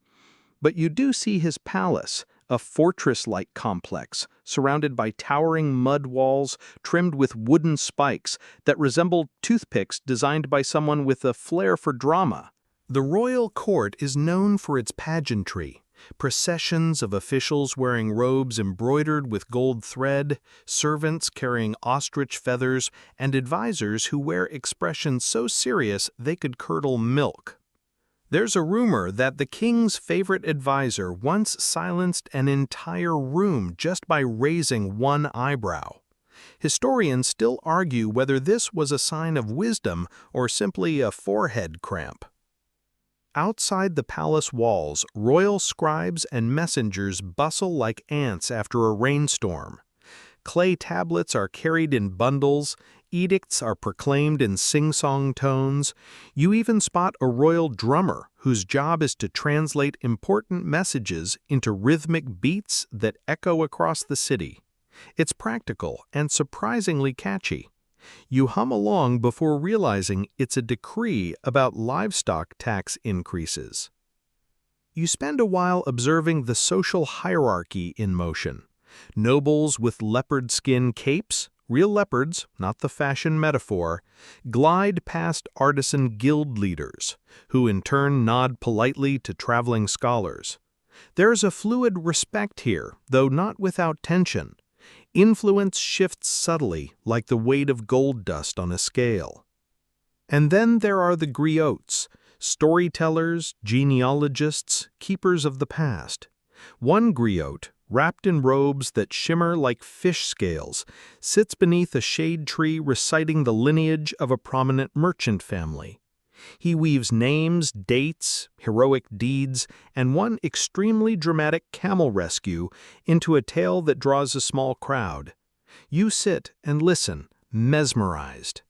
But you do see his palace, a fortress-like complex, surrounded by towering mud walls trimmed with wooden spikes that resemble toothpicks designed by someone with a flair for drama. The royal court is known for its pageantry. Processions of officials wearing robes embroidered with gold thread, servants carrying ostrich feathers, and advisors who wear expressions so serious they could curdle milk. There's a rumor that the king's favorite advisor once silenced an entire room just by raising one eyebrow. Historians still argue whether this was a sign of wisdom or simply a forehead cramp. Outside the palace walls, royal scribes and messengers bustle like ants after a rainstorm. Clay tablets are carried in bundles, edicts are proclaimed in sing-song tones. You even spot a royal drummer whose job is to translate important messages into rhythmic beats that echo across the city. It's practical and surprisingly catchy. You hum along before realizing it's a decree about livestock tax increases. You spend a while observing the social hierarchy in motion. Nobles with leopard skin capes, real leopards, not the fashion metaphor, glide past artisan guild leaders, who in turn nod politely to traveling scholars. There's a fluid respect here, though not without tension. Influence shifts subtly, like the weight of gold dust on a scale. And then there are the griots, storytellers, genealogists, keepers of the past. One griot, wrapped in robes that shimmer like fish scales, sits beneath a shade tree reciting the lineage of a prominent merchant family. He weaves names, dates, heroic deeds, and one extremely dramatic camel rescue into a tale that draws a small crowd. You sit and listen, mesmerized.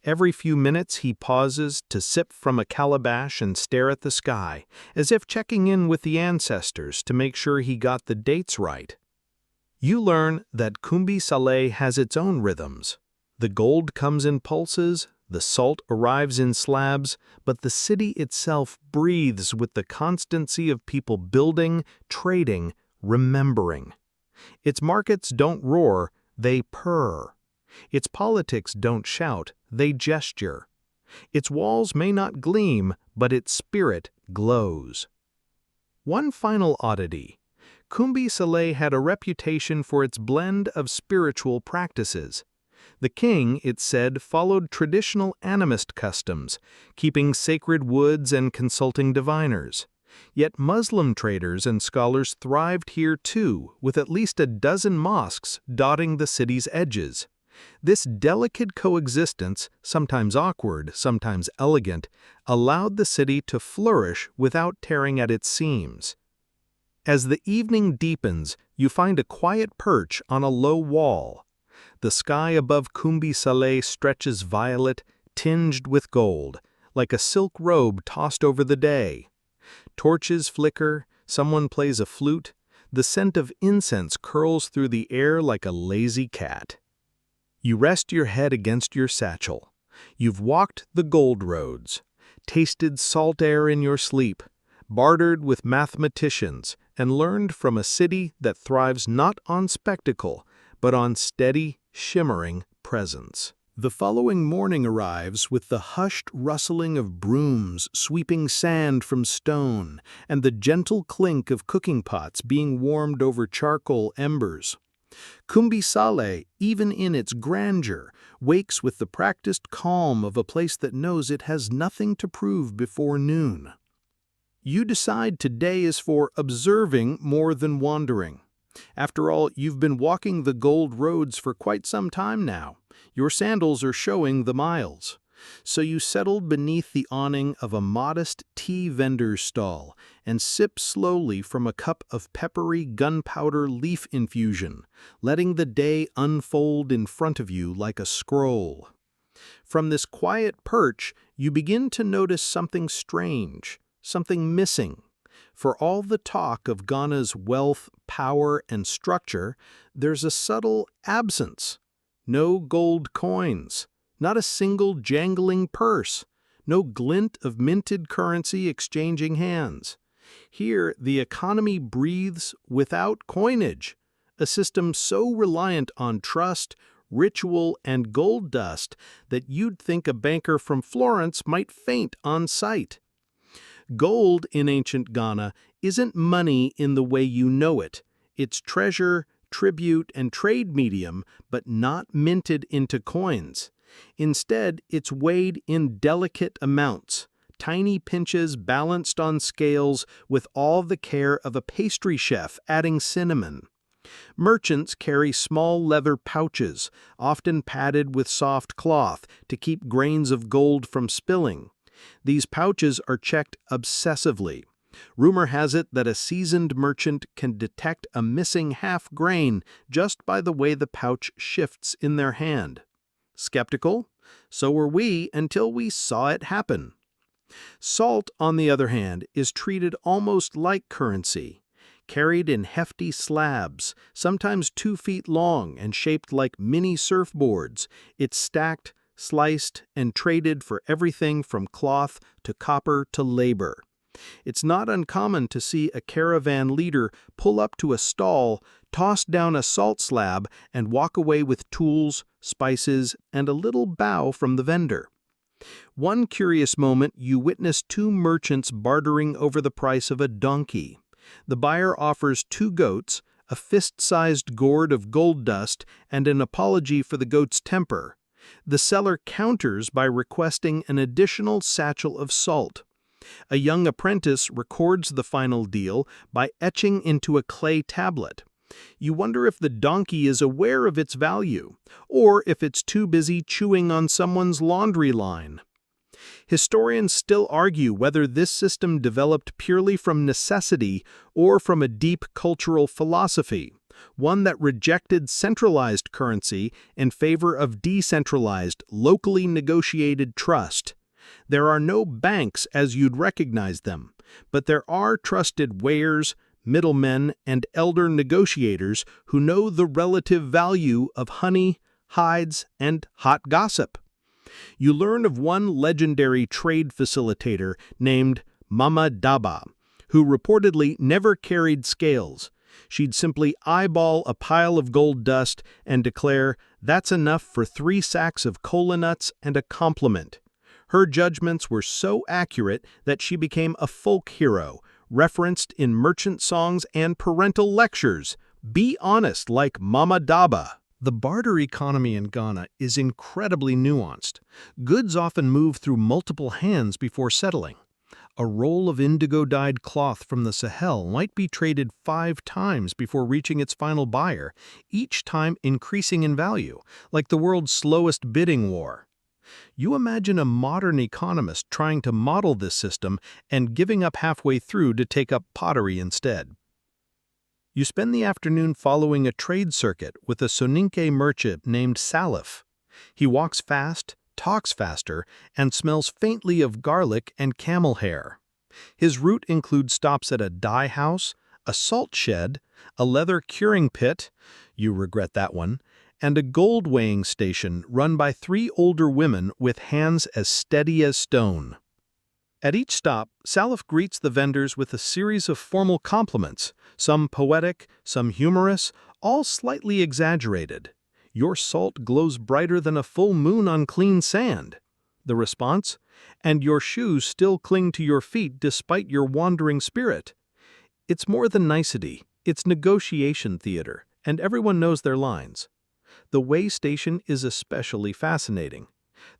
Every few minutes he pauses to sip from a calabash and stare at the sky, as if checking in with the ancestors to make sure he got the dates right. You learn that Kumbi Saleh has its own rhythms. The gold comes in pulses, the salt arrives in slabs, but the city itself breathes with the constancy of people building, trading, remembering. Its markets don't roar, they purr. Its politics don't shout, they gesture. Its walls may not gleam, but its spirit glows. One final oddity. Kumbi Saleh had a reputation for its blend of spiritual practices. The king, it said, followed traditional animist customs, keeping sacred woods and consulting diviners. Yet Muslim traders and scholars thrived here too, with at least a dozen mosques dotting the city's edges. This delicate coexistence, sometimes awkward, sometimes elegant, allowed the city to flourish without tearing at its seams. As the evening deepens, you find a quiet perch on a low wall. The sky above Kumbi Saleh stretches violet, tinged with gold, like a silk robe tossed over the day. Torches flicker, someone plays a flute, the scent of incense curls through the air like a lazy cat. You rest your head against your satchel. You've walked the gold roads, tasted salt air in your sleep, bartered with mathematicians, and learned from a city that thrives not on spectacle, but on steady, shimmering presence. The following morning arrives with the hushed rustling of brooms sweeping sand from stone and the gentle clink of cooking pots being warmed over charcoal embers. Kumbi Saleh, even in its grandeur, wakes with the practiced calm of a place that knows it has nothing to prove before noon. You decide today is for observing more than wandering. After all, you've been walking the gold roads for quite some time now. Your sandals are showing the miles. So you settle beneath the awning of a modest tea vendor's stall and sip slowly from a cup of peppery gunpowder leaf infusion, letting the day unfold in front of you like a scroll. From this quiet perch, you begin to notice something strange, something missing. For all the talk of Ghana's wealth, power, and structure, there's a subtle absence. No gold coins, not a single jangling purse, no glint of minted currency exchanging hands. Here, the economy breathes without coinage, a system so reliant on trust, ritual, and gold dust that you'd think a banker from Florence might faint on sight. Gold in ancient Ghana isn't money in the way you know it. It's treasure, tribute, and trade medium, but not minted into coins. Instead, it's weighed in delicate amounts, tiny pinches balanced on scales with all the care of a pastry chef adding cinnamon. Merchants carry small leather pouches, often padded with soft cloth, to keep grains of gold from spilling. These pouches are checked obsessively. Rumor has it that a seasoned merchant can detect a missing half grain just by the way the pouch shifts in their hand. Skeptical? So were we until we saw it happen. Salt, on the other hand, is treated almost like currency. Carried in hefty slabs, sometimes 2 feet long and shaped like mini surfboards, it's stacked, sliced, and traded for everything from cloth to copper to labor. It's not uncommon to see a caravan leader pull up to a stall, toss down a salt slab, and walk away with tools, spices, and a little bow from the vendor. One curious moment, you witness 2 merchants bartering over the price of a donkey. The buyer offers 2 goats, a fist-sized gourd of gold dust, and an apology for the goat's temper. The seller counters by requesting an additional satchel of salt. A young apprentice records the final deal by etching into a clay tablet. You wonder if the donkey is aware of its value, or if it's too busy chewing on someone's laundry line. Historians still argue whether this system developed purely from necessity or from a deep cultural philosophy, one that rejected centralized currency in favor of decentralized, locally negotiated trust. There are no banks as you'd recognize them, but there are trusted weighers, middlemen, and elder negotiators who know the relative value of honey, hides, and hot gossip. You learn of one legendary trade facilitator named Mama Daba, who reportedly never carried scales. She'd simply eyeball a pile of gold dust and declare, "That's enough for 3 sacks of kola nuts and a compliment." Her judgments were so accurate that she became a folk hero, referenced in merchant songs and parental lectures. Be honest like Mama Daba. The barter economy in Ghana is incredibly nuanced. Goods often move through multiple hands before settling. A roll of indigo-dyed cloth from the Sahel might be traded 5 times before reaching its final buyer, each time increasing in value, like the world's slowest bidding war. You imagine a modern economist trying to model this system and giving up halfway through to take up pottery instead. You spend the afternoon following a trade circuit with a Soninke merchant named Salif. He walks fast, talks faster, and smells faintly of garlic and camel hair. His route includes stops at a dye house, a salt shed, a leather curing pit, you regret that one, and a gold weighing station run by 3 older women with hands as steady as stone. At each stop, Salif greets the vendors with a series of formal compliments, some poetic, some humorous, all slightly exaggerated. "Your salt glows brighter than a full moon on clean sand." The response? "And your shoes still cling to your feet despite your wandering spirit." It's more than nicety, it's negotiation theater, and everyone knows their lines. The weigh station is especially fascinating.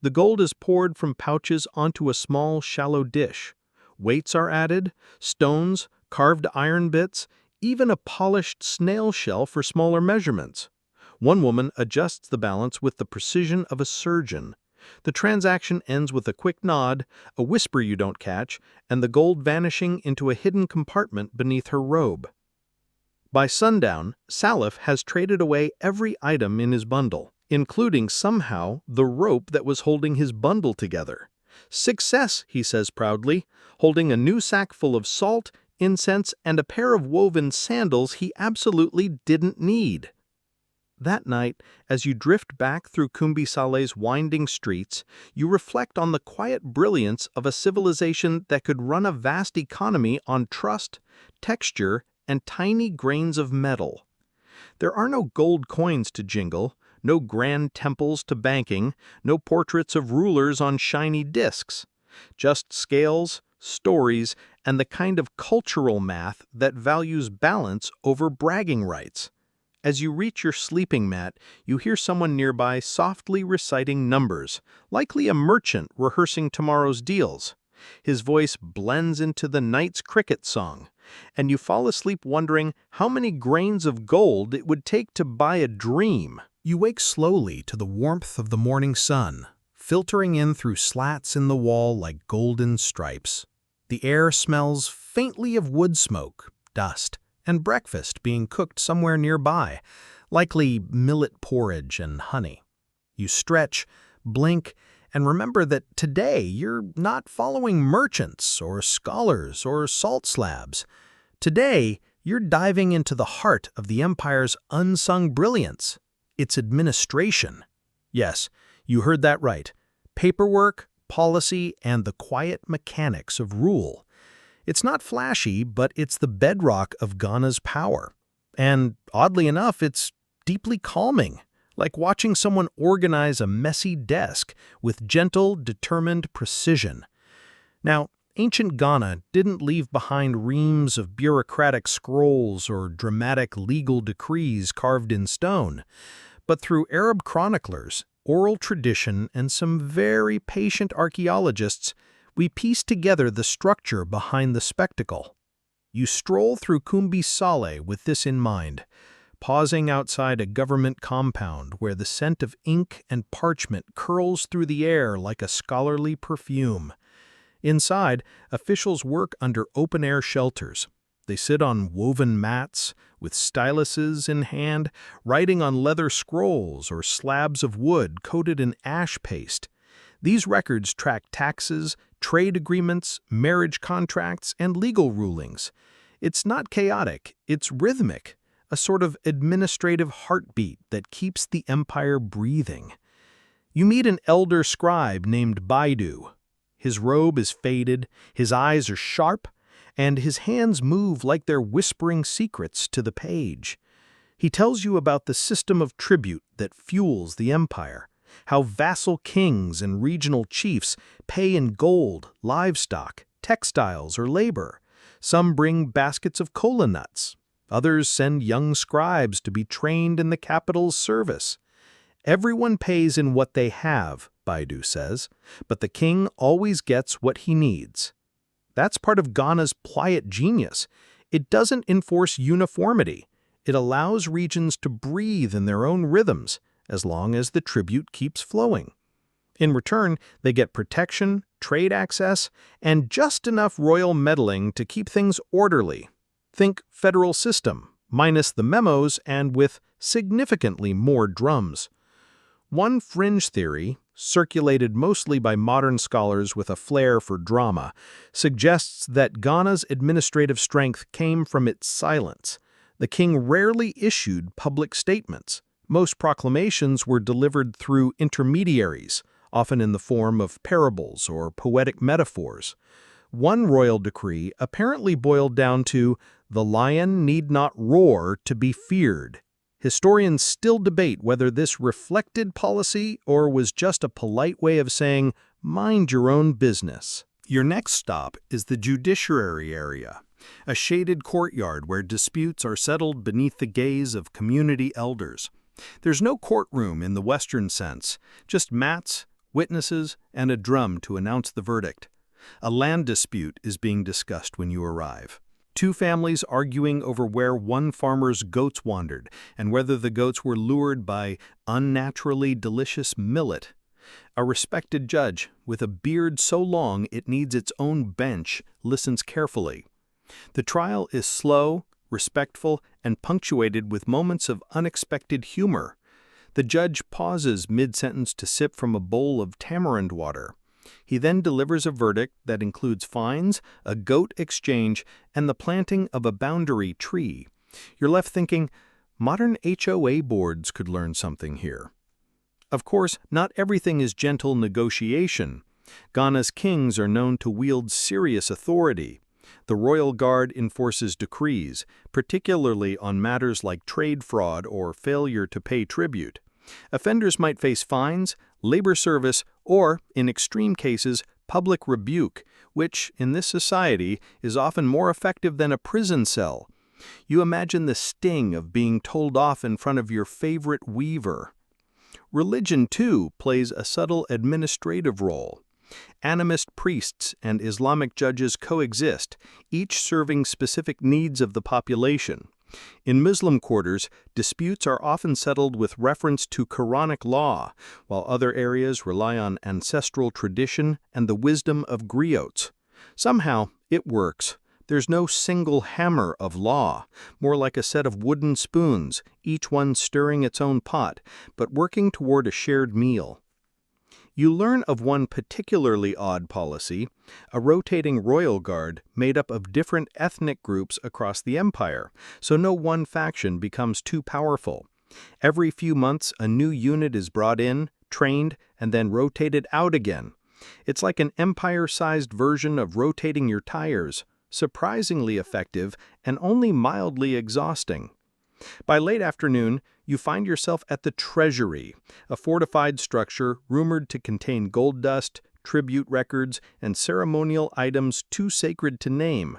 The gold is poured from pouches onto a small, shallow dish. Weights are added, stones, carved iron bits, even a polished snail shell for smaller measurements. One woman adjusts the balance with the precision of a surgeon. The transaction ends with a quick nod, a whisper you don't catch, and the gold vanishing into a hidden compartment beneath her robe. By sundown, Salif has traded away every item in his bundle, including somehow the rope that was holding his bundle together. "Success," he says proudly, holding a new sack full of salt, incense, and a pair of woven sandals he absolutely didn't need. That night, as you drift back through Kumbi Saleh's winding streets, you reflect on the quiet brilliance of a civilization that could run a vast economy on trust, texture, and tiny grains of metal. There are no gold coins to jingle, no grand temples to banking, no portraits of rulers on shiny discs. Just scales, stories, and the kind of cultural math that values balance over bragging rights. As you reach your sleeping mat, you hear someone nearby softly reciting numbers, likely a merchant rehearsing tomorrow's deals. His voice blends into the night's cricket song, and you fall asleep wondering how many grains of gold it would take to buy a dream. You wake slowly to the warmth of the morning sun, filtering in through slats in the wall like golden stripes. The air smells faintly of wood smoke, dust, and breakfast being cooked somewhere nearby, likely millet porridge and honey. You stretch, blink, and remember that today you're not following merchants or scholars or salt slabs. Today, you're diving into the heart of the empire's unsung brilliance, its administration. Yes, you heard that right. Paperwork, policy, and the quiet mechanics of rule. It's not flashy, but it's the bedrock of Ghana's power. And oddly enough, it's deeply calming, like watching someone organize a messy desk with gentle, determined precision. Now, ancient Ghana didn't leave behind reams of bureaucratic scrolls or dramatic legal decrees carved in stone, but through Arab chroniclers, oral tradition, and some very patient archaeologists, we piece together the structure behind the spectacle. You stroll through Kumbi Saleh with this in mind, pausing outside a government compound where the scent of ink and parchment curls through the air like a scholarly perfume. Inside, officials work under open-air shelters. They sit on woven mats, with styluses in hand, writing on leather scrolls or slabs of wood coated in ash paste. These records track taxes, trade agreements, marriage contracts, and legal rulings. It's not chaotic, it's rhythmic, a sort of administrative heartbeat that keeps the empire breathing. You meet an elder scribe named Baidu. His robe is faded, his eyes are sharp, and his hands move like they're whispering secrets to the page. He tells you about the system of tribute that fuels the empire, how vassal kings and regional chiefs pay in gold, livestock, textiles, or labor. Some bring baskets of kola nuts. Others send young scribes to be trained in the capital's service. Everyone pays in what they have, Baidu says, but the king always gets what he needs. That's part of Ghana's pliant genius. It doesn't enforce uniformity. It allows regions to breathe in their own rhythms, as long as the tribute keeps flowing. In return, they get protection, trade access, and just enough royal meddling to keep things orderly. Think federal system, minus the memos and with significantly more drums. One fringe theory, circulated mostly by modern scholars with a flair for drama, suggests that Ghana's administrative strength came from its silence. The king rarely issued public statements. Most proclamations were delivered through intermediaries, often in the form of parables or poetic metaphors. One royal decree apparently boiled down to, "The lion need not roar to be feared." Historians still debate whether this reflected policy or was just a polite way of saying, "Mind your own business." Your next stop is the judiciary area, a shaded courtyard where disputes are settled beneath the gaze of community elders. There's no courtroom in the Western sense, just mats, witnesses, and a drum to announce the verdict. A land dispute is being discussed when you arrive. Two families arguing over where one farmer's goats wandered and whether the goats were lured by unnaturally delicious millet. A respected judge, with a beard so long it needs its own bench, listens carefully. The trial is slow, respectful, and punctuated with moments of unexpected humor. The judge pauses mid-sentence to sip from a bowl of tamarind water. He then delivers a verdict that includes fines, a goat exchange, and the planting of a boundary tree. You're left thinking, modern HOA boards could learn something here. Of course, not everything is gentle negotiation. Ghana's kings are known to wield serious authority. The royal guard enforces decrees, particularly on matters like trade fraud or failure to pay tribute. Offenders might face fines, labor service, or, in extreme cases, public rebuke, which, in this society, is often more effective than a prison cell. You imagine the sting of being told off in front of your favorite weaver. Religion, too, plays a subtle administrative role. Animist priests and Islamic judges coexist, each serving specific needs of the population. In Muslim quarters, disputes are often settled with reference to Quranic law, while other areas rely on ancestral tradition and the wisdom of griots. Somehow, it works. There's no single hammer of law, more like a set of wooden spoons, each one stirring its own pot, but working toward a shared meal. You learn of one particularly odd policy, a rotating royal guard made up of different ethnic groups across the empire, so no one faction becomes too powerful. Every few months, a new unit is brought in, trained, and then rotated out again. It's like an empire-sized version of rotating your tires, surprisingly effective and only mildly exhausting. By late afternoon, you find yourself at the treasury, a fortified structure rumored to contain gold dust, tribute records, and ceremonial items too sacred to name.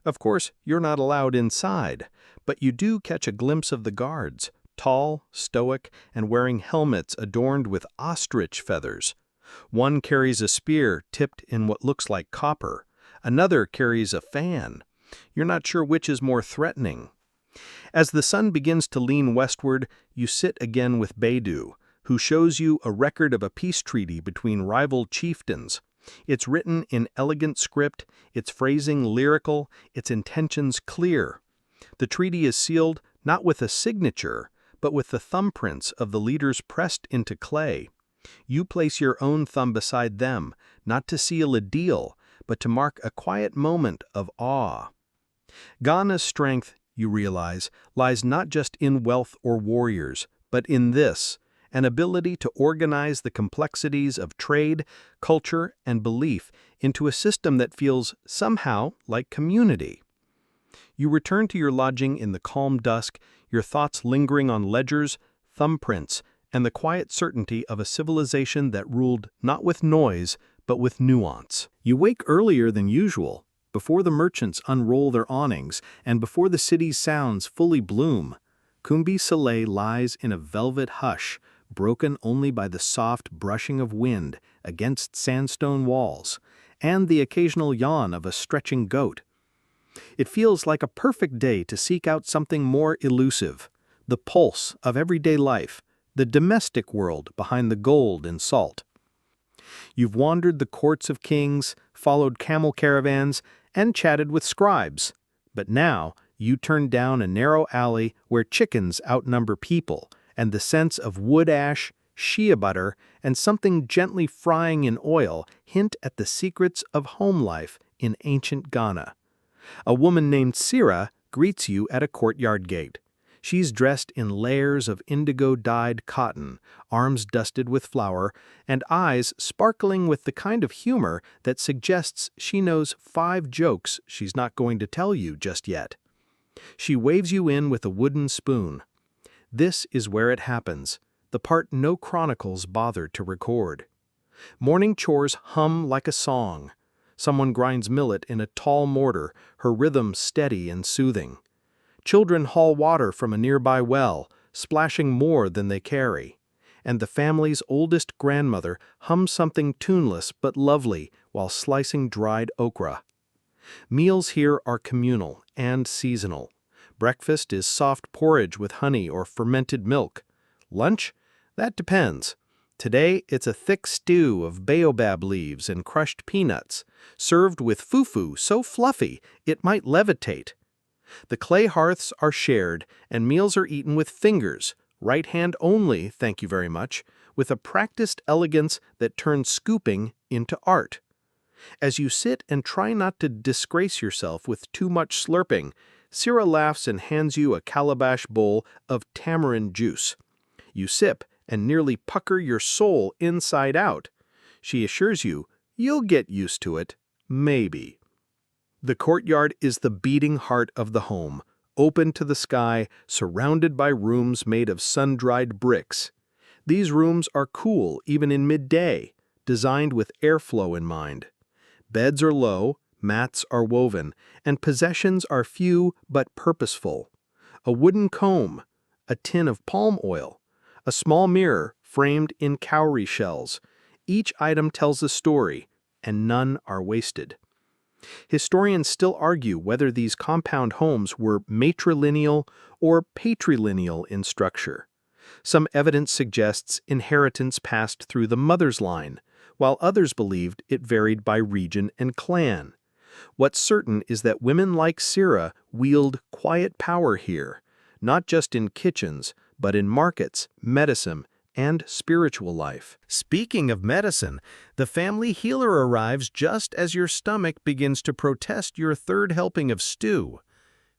Of course, you're not allowed inside, but you do catch a glimpse of the guards, tall, stoic, and wearing helmets adorned with ostrich feathers. One carries a spear tipped in what looks like copper. Another carries a fan. You're not sure which is more threatening. As the sun begins to lean westward, you sit again with Beidou, who shows you a record of a peace treaty between rival chieftains. It's written in elegant script, its phrasing lyrical, its intentions clear. The treaty is sealed not with a signature, but with the thumbprints of the leaders pressed into clay. You place your own thumb beside them, not to seal a deal, but to mark a quiet moment of awe. Ghana's strength, you realize, lies not just in wealth or warriors, but in this, an ability to organize the complexities of trade, culture, and belief into a system that feels somehow like community. You return to your lodging in the calm dusk, your thoughts lingering on ledgers, thumbprints, and the quiet certainty of a civilization that ruled not with noise, but with nuance. You wake earlier than usual, before the merchants unroll their awnings and before the city's sounds fully bloom. Kumbi Saleh lies in a velvet hush, broken only by the soft brushing of wind against sandstone walls and the occasional yawn of a stretching goat. It feels like a perfect day to seek out something more elusive, the pulse of everyday life, the domestic world behind the gold and salt. You've wandered the courts of kings, followed camel caravans, and chatted with scribes. But now, you turn down a narrow alley where chickens outnumber people, and the sense of wood ash, shea butter, and something gently frying in oil hint at the secrets of home life in ancient Ghana. A woman named Sira greets you at a courtyard gate. She's dressed in layers of indigo-dyed cotton, arms dusted with flour, and eyes sparkling with the kind of humor that suggests she knows 5 jokes she's not going to tell you just yet. She waves you in with a wooden spoon. This is where it happens, the part no chronicles bothered to record. Morning chores hum like a song. Someone grinds millet in a tall mortar, her rhythm steady and soothing. Children haul water from a nearby well, splashing more than they carry. And the family's oldest grandmother hums something tuneless but lovely while slicing dried okra. Meals here are communal and seasonal. Breakfast is soft porridge with honey or fermented milk. Lunch? That depends. Today, it's a thick stew of baobab leaves and crushed peanuts, served with fufu so fluffy it might levitate. The clay hearths are shared, and meals are eaten with fingers, right hand only, thank you very much, with a practiced elegance that turns scooping into art. As you sit and try not to disgrace yourself with too much slurping, Sira laughs and hands you a calabash bowl of tamarind juice. You sip and nearly pucker your soul inside out. She assures you, you'll get used to it, maybe. The courtyard is the beating heart of the home, open to the sky, surrounded by rooms made of sun-dried bricks. These rooms are cool even in midday, designed with airflow in mind. Beds are low, mats are woven, and possessions are few but purposeful. A wooden comb, a tin of palm oil, a small mirror framed in cowrie shells. Each item tells a story, and none are wasted. Historians still argue whether these compound homes were matrilineal or patrilineal in structure. Some evidence suggests inheritance passed through the mother's line, while others believed it varied by region and clan. What's certain is that women like Sira wield quiet power here, not just in kitchens, but in markets, medicine, and spiritual life. Speaking of medicine, the family healer arrives just as your stomach begins to protest your third helping of stew.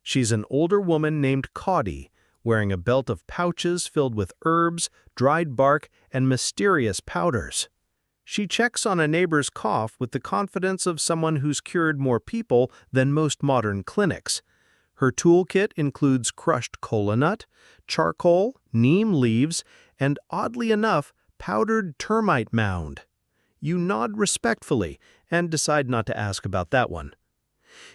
She's an older woman named Caudy, wearing a belt of pouches filled with herbs, dried bark, and mysterious powders. She checks on a neighbor's cough with the confidence of someone who's cured more people than most modern clinics. Her toolkit includes crushed kola nut, charcoal, neem leaves, and oddly enough, powdered termite mound. You nod respectfully and decide not to ask about that one.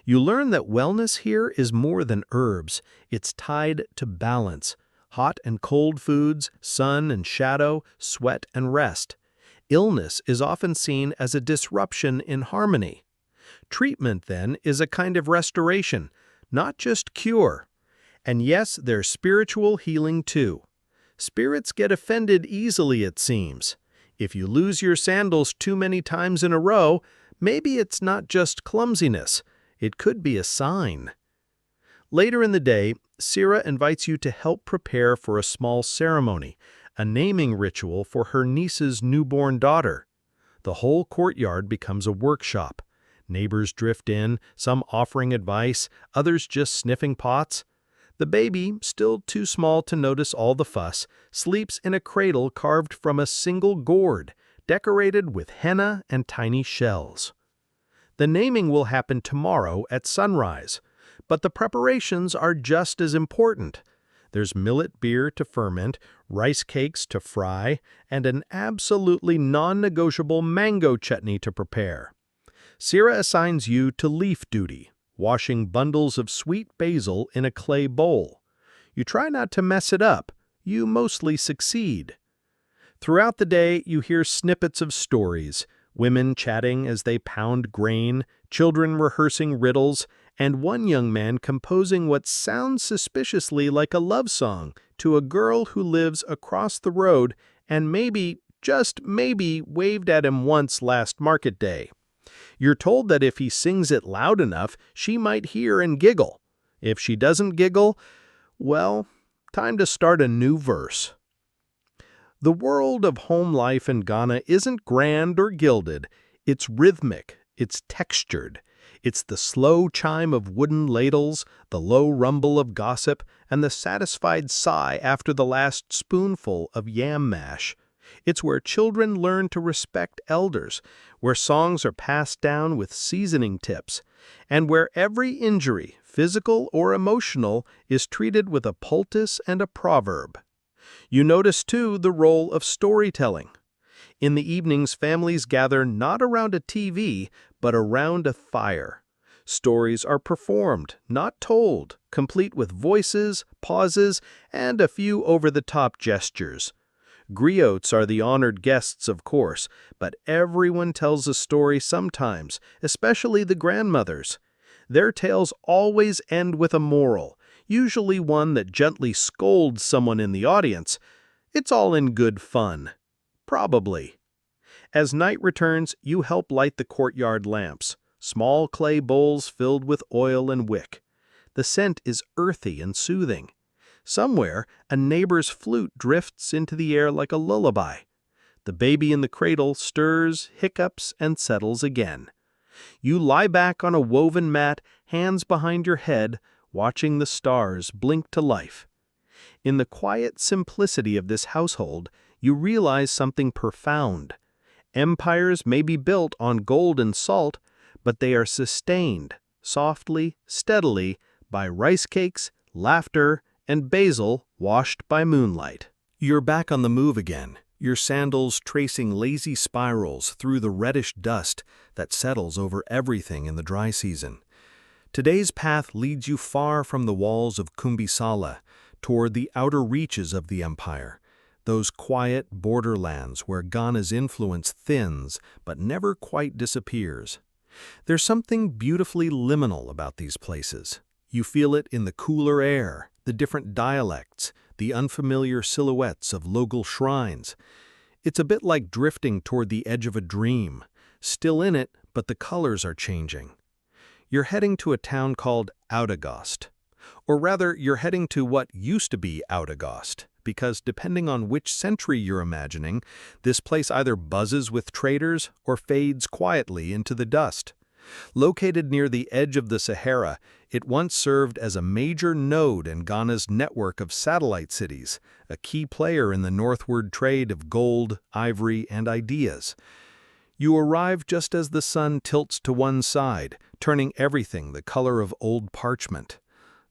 You learn that wellness here is more than herbs. It's tied to balance. Hot and cold foods, sun and shadow, sweat and rest. Illness is often seen as a disruption in harmony. Treatment, then, is a kind of restoration, not just cure. And yes, there's spiritual healing too. Spirits get offended easily, it seems. If you lose your sandals too many times in a row, maybe it's not just clumsiness. It could be a sign. Later in the day, Sira invites you to help prepare for a small ceremony, a naming ritual for her niece's newborn daughter. The whole courtyard becomes a workshop. Neighbors drift in, some offering advice, others just sniffing pots. The baby, still too small to notice all the fuss, sleeps in a cradle carved from a single gourd, decorated with henna and tiny shells. The naming will happen tomorrow at sunrise, but the preparations are just as important. There's millet beer to ferment, rice cakes to fry, and an absolutely non-negotiable mango chutney to prepare. Sira assigns you to leaf duty, washing bundles of sweet basil in a clay bowl. You try not to mess it up. You mostly succeed. Throughout the day, you hear snippets of stories, women chatting as they pound grain, children rehearsing riddles, and one young man composing what sounds suspiciously like a love song to a girl who lives across the road and maybe, just maybe, waved at him once last market day. You're told that if he sings it loud enough, she might hear and giggle. If she doesn't giggle, well, time to start a new verse. The world of home life in Ghana isn't grand or gilded. It's rhythmic, it's textured. It's the slow chime of wooden ladles, the low rumble of gossip, and the satisfied sigh after the last spoonful of yam mash. It's where children learn to respect elders, where songs are passed down with seasoning tips, and where every injury, physical or emotional, is treated with a poultice and a proverb. You notice, too, the role of storytelling. In the evenings, families gather not around a TV, but around a fire. Stories are performed, not told, complete with voices, pauses, and a few over-the-top gestures. Griots are the honored guests, of course, but everyone tells a story sometimes, especially the grandmothers. Their tales always end with a moral, usually one that gently scolds someone in the audience. It's all in good fun. Probably. As night returns, you help light the courtyard lamps, small clay bowls filled with oil and wick. The scent is earthy and soothing. Somewhere, a neighbor's flute drifts into the air like a lullaby. The baby in the cradle stirs, hiccups, and settles again. You lie back on a woven mat, hands behind your head, watching the stars blink to life. In the quiet simplicity of this household, you realize something profound. Empires may be built on gold and salt, but they are sustained, softly, steadily, by rice cakes, laughter, and basil washed by moonlight. You're back on the move again, your sandals tracing lazy spirals through the reddish dust that settles over everything in the dry season. Today's path leads you far from the walls of Kumbisala, toward the outer reaches of the empire, those quiet borderlands where Ghana's influence thins but never quite disappears. There's something beautifully liminal about these places. You feel it in the cooler air, the different dialects, the unfamiliar silhouettes of local shrines. It's a bit like drifting toward the edge of a dream, still in it, but the colors are changing. You're heading to a town called Oudagost. Or rather, you're heading to what used to be Oudagost, because depending on which century you're imagining, this place either buzzes with traders or fades quietly into the dust. Located near the edge of the Sahara, it once served as a major node in Ghana's network of satellite cities, a key player in the northward trade of gold, ivory, and ideas. You arrive just as the sun tilts to one side, turning everything the color of old parchment.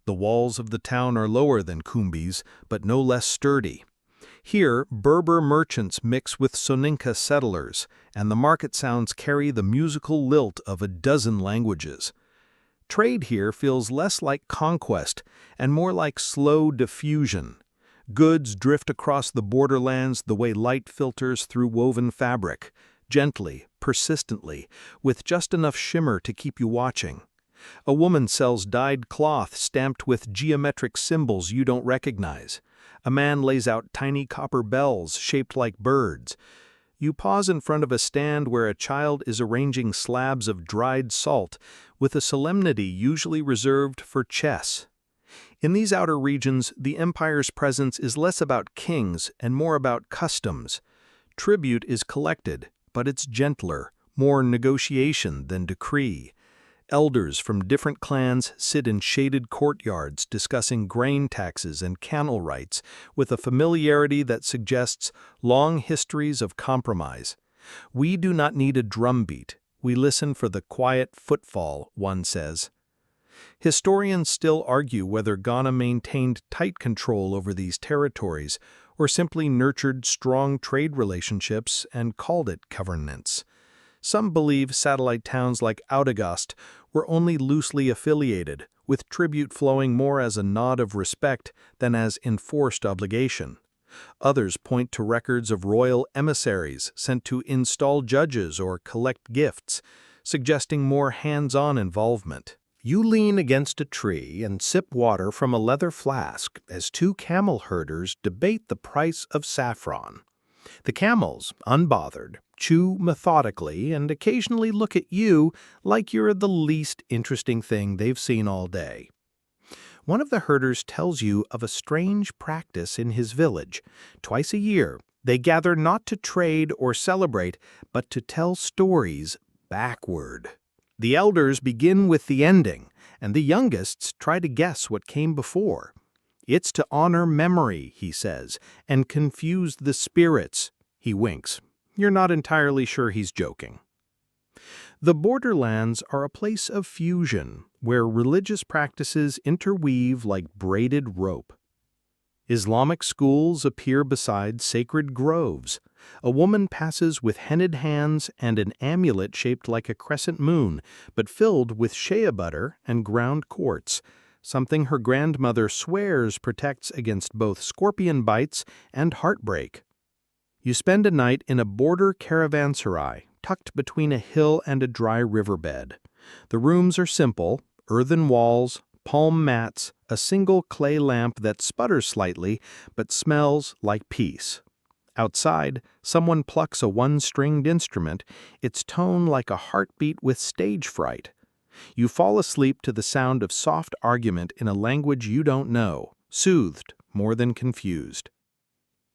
The walls of the town are lower than Kumbi's, but no less sturdy. Here, Berber merchants mix with Soninka settlers, and the market sounds carry the musical lilt of a dozen languages. Trade here feels less like conquest and more like slow diffusion. Goods drift across the borderlands the way light filters through woven fabric, gently, persistently, with just enough shimmer to keep you watching. A woman sells dyed cloth stamped with geometric symbols you don't recognize. A man lays out tiny copper bells shaped like birds. You pause in front of a stand where a child is arranging slabs of dried salt with a solemnity usually reserved for chess. In these outer regions, the empire's presence is less about kings and more about customs. Tribute is collected, but it's gentler, more negotiation than decree. Elders from different clans sit in shaded courtyards discussing grain taxes and camel rights with a familiarity that suggests long histories of compromise. We do not need a drumbeat. We listen for the quiet footfall, one says. Historians still argue whether Ghana maintained tight control over these territories or simply nurtured strong trade relationships and called it governance. Some believe satellite towns like Oudagost were only loosely affiliated, with tribute flowing more as a nod of respect than as enforced obligation. Others point to records of royal emissaries sent to install judges or collect gifts, suggesting more hands-on involvement. You lean against a tree and sip water from a leather flask as two camel herders debate the price of saffron. The camels, unbothered, chew methodically and occasionally look at you like you're the least interesting thing they've seen all day. One of the herders tells you of a strange practice in his village. Twice a year, they gather not to trade or celebrate, but to tell stories backward. The elders begin with the ending, and the youngest try to guess what came before. It's to honor memory, he says, and confuse the spirits. He winks. You're not entirely sure he's joking. The borderlands are a place of fusion, where religious practices interweave like braided rope. Islamic schools appear beside sacred groves. A woman passes with henned hands and an amulet shaped like a crescent moon, but filled with shea butter and ground quartz, something her grandmother swears protects against both scorpion bites and heartbreak. You spend a night in a border caravanserai, tucked between a hill and a dry riverbed. The rooms are simple, earthen walls, palm mats, a single clay lamp that sputters slightly but smells like peace. Outside, someone plucks a one-stringed instrument, its tone like a heartbeat with stage fright. You fall asleep to the sound of soft argument in a language you don't know, soothed more than confused.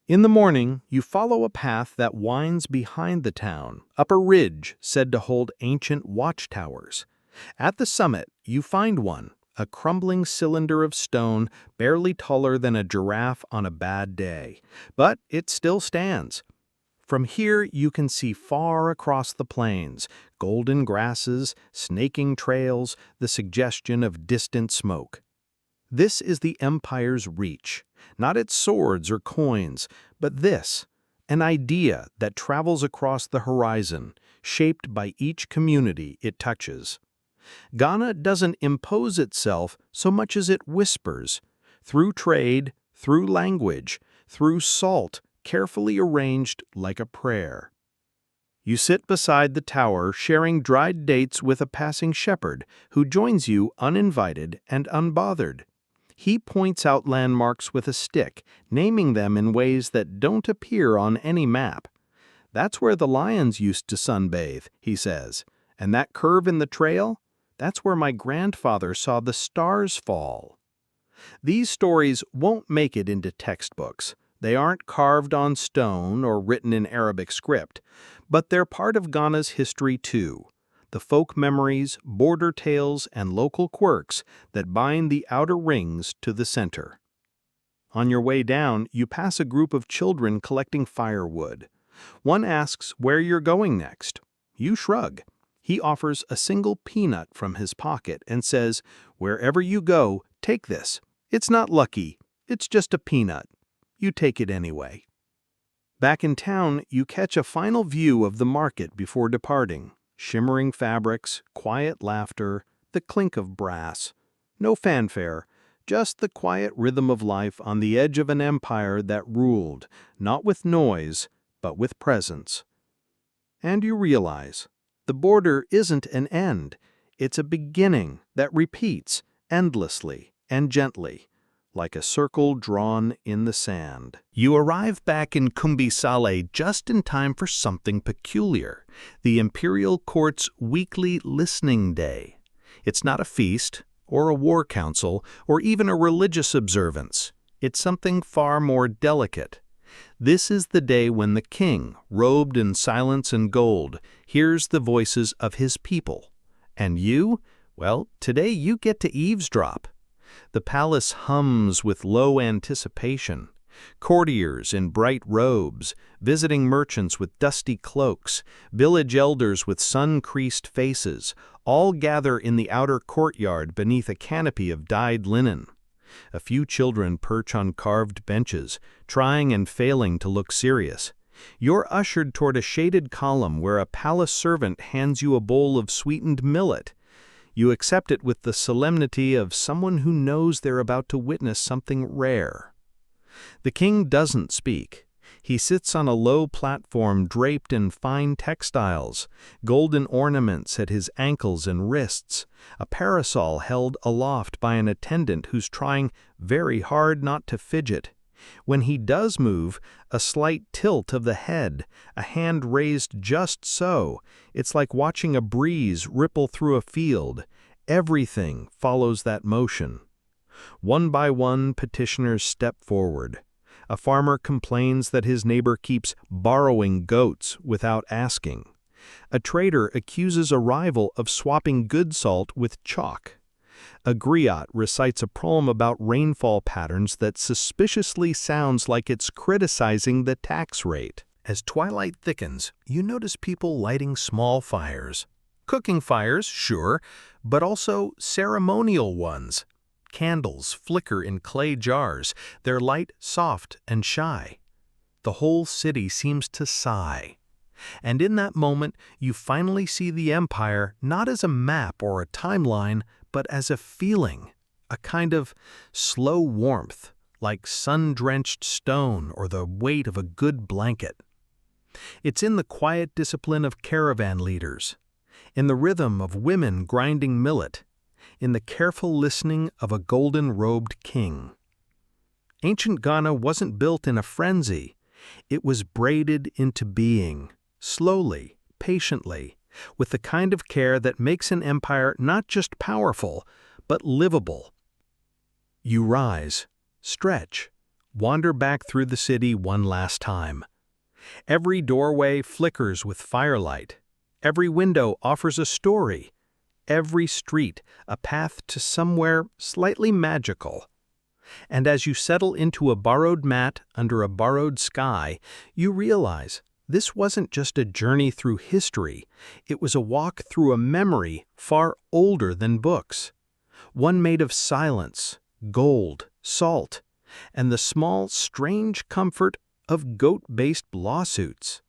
In the morning, you follow a path that winds behind the town, up a ridge said to hold ancient watchtowers. At the summit, you find one, a crumbling cylinder of stone barely taller than a giraffe on a bad day. But it still stands. From here, you can see far across the plains, golden grasses, snaking trails, the suggestion of distant smoke. This is the empire's reach, not its swords or coins, but this, an idea that travels across the horizon, shaped by each community it touches. Ghana doesn't impose itself so much as it whispers, through trade, through language, through salt, carefully arranged like a prayer. You sit beside the tower sharing dried dates with a passing shepherd who joins you uninvited and unbothered. He points out landmarks with a stick, naming them in ways that don't appear on any map. "That's where the lions used to sunbathe," he says. "And that curve in the trail? That's where my grandfather saw the stars fall." These stories won't make it into textbooks. They aren't carved on stone or written in Arabic script, but they're part of Ghana's history too. The folk memories, border tales, and local quirks that bind the outer rings to the center. On your way down, you pass a group of children collecting firewood. One asks where you're going next. You shrug. He offers a single peanut from his pocket and says, "Wherever you go, take this. It's not lucky. It's just a peanut." You take it anyway. Back in town, you catch a final view of the market before departing. Shimmering fabrics, quiet laughter, the clink of brass. No fanfare, just the quiet rhythm of life on the edge of an empire that ruled, not with noise, but with presence. And you realize, the border isn't an end. It's a beginning that repeats endlessly and gently, like a circle drawn in the sand. You arrive back in Kumbisale just in time for something peculiar, the imperial court's weekly listening day. It's not a feast, or a war council, or even a religious observance. It's something far more delicate. This is the day when the king, robed in silence and gold, hears the voices of his people. And you? Well, today you get to eavesdrop. The palace hums with low anticipation. Courtiers in bright robes, visiting merchants with dusty cloaks, village elders with sun-creased faces, all gather in the outer courtyard beneath a canopy of dyed linen. A few children perch on carved benches, trying and failing to look serious. You're ushered toward a shaded column where a palace servant hands you a bowl of sweetened millet. You accept it with the solemnity of someone who knows they're about to witness something rare. The king doesn't speak. He sits on a low platform draped in fine textiles, golden ornaments at his ankles and wrists, a parasol held aloft by an attendant who's trying very hard not to fidget. When he does move, a slight tilt of the head, a hand raised just so. It's like watching a breeze ripple through a field. Everything follows that motion. One by one, petitioners step forward. A farmer complains that his neighbor keeps borrowing goats without asking. A trader accuses a rival of swapping good salt with chalk. A griot recites a poem about rainfall patterns that suspiciously sounds like it's criticizing the tax rate. As twilight thickens, you notice people lighting small fires. Cooking fires, sure, but also ceremonial ones. Candles flicker in clay jars, their light soft and shy. The whole city seems to sigh. And in that moment, you finally see the empire not as a map or a timeline, but as a feeling, a kind of slow warmth, like sun-drenched stone or the weight of a good blanket. It's in the quiet discipline of caravan leaders, in the rhythm of women grinding millet, in the careful listening of a golden-robed king. Ancient Ghana wasn't built in a frenzy. It was braided into being, slowly, patiently, with the kind of care that makes an empire not just powerful, but livable. You rise, stretch, wander back through the city one last time. Every doorway flickers with firelight. Every window offers a story. Every street a path to somewhere slightly magical. And as you settle into a borrowed mat under a borrowed sky, you realize this wasn't just a journey through history, it was a walk through a memory far older than books. One made of silence, gold, salt, and the small, strange comfort of goat-based lawsuits.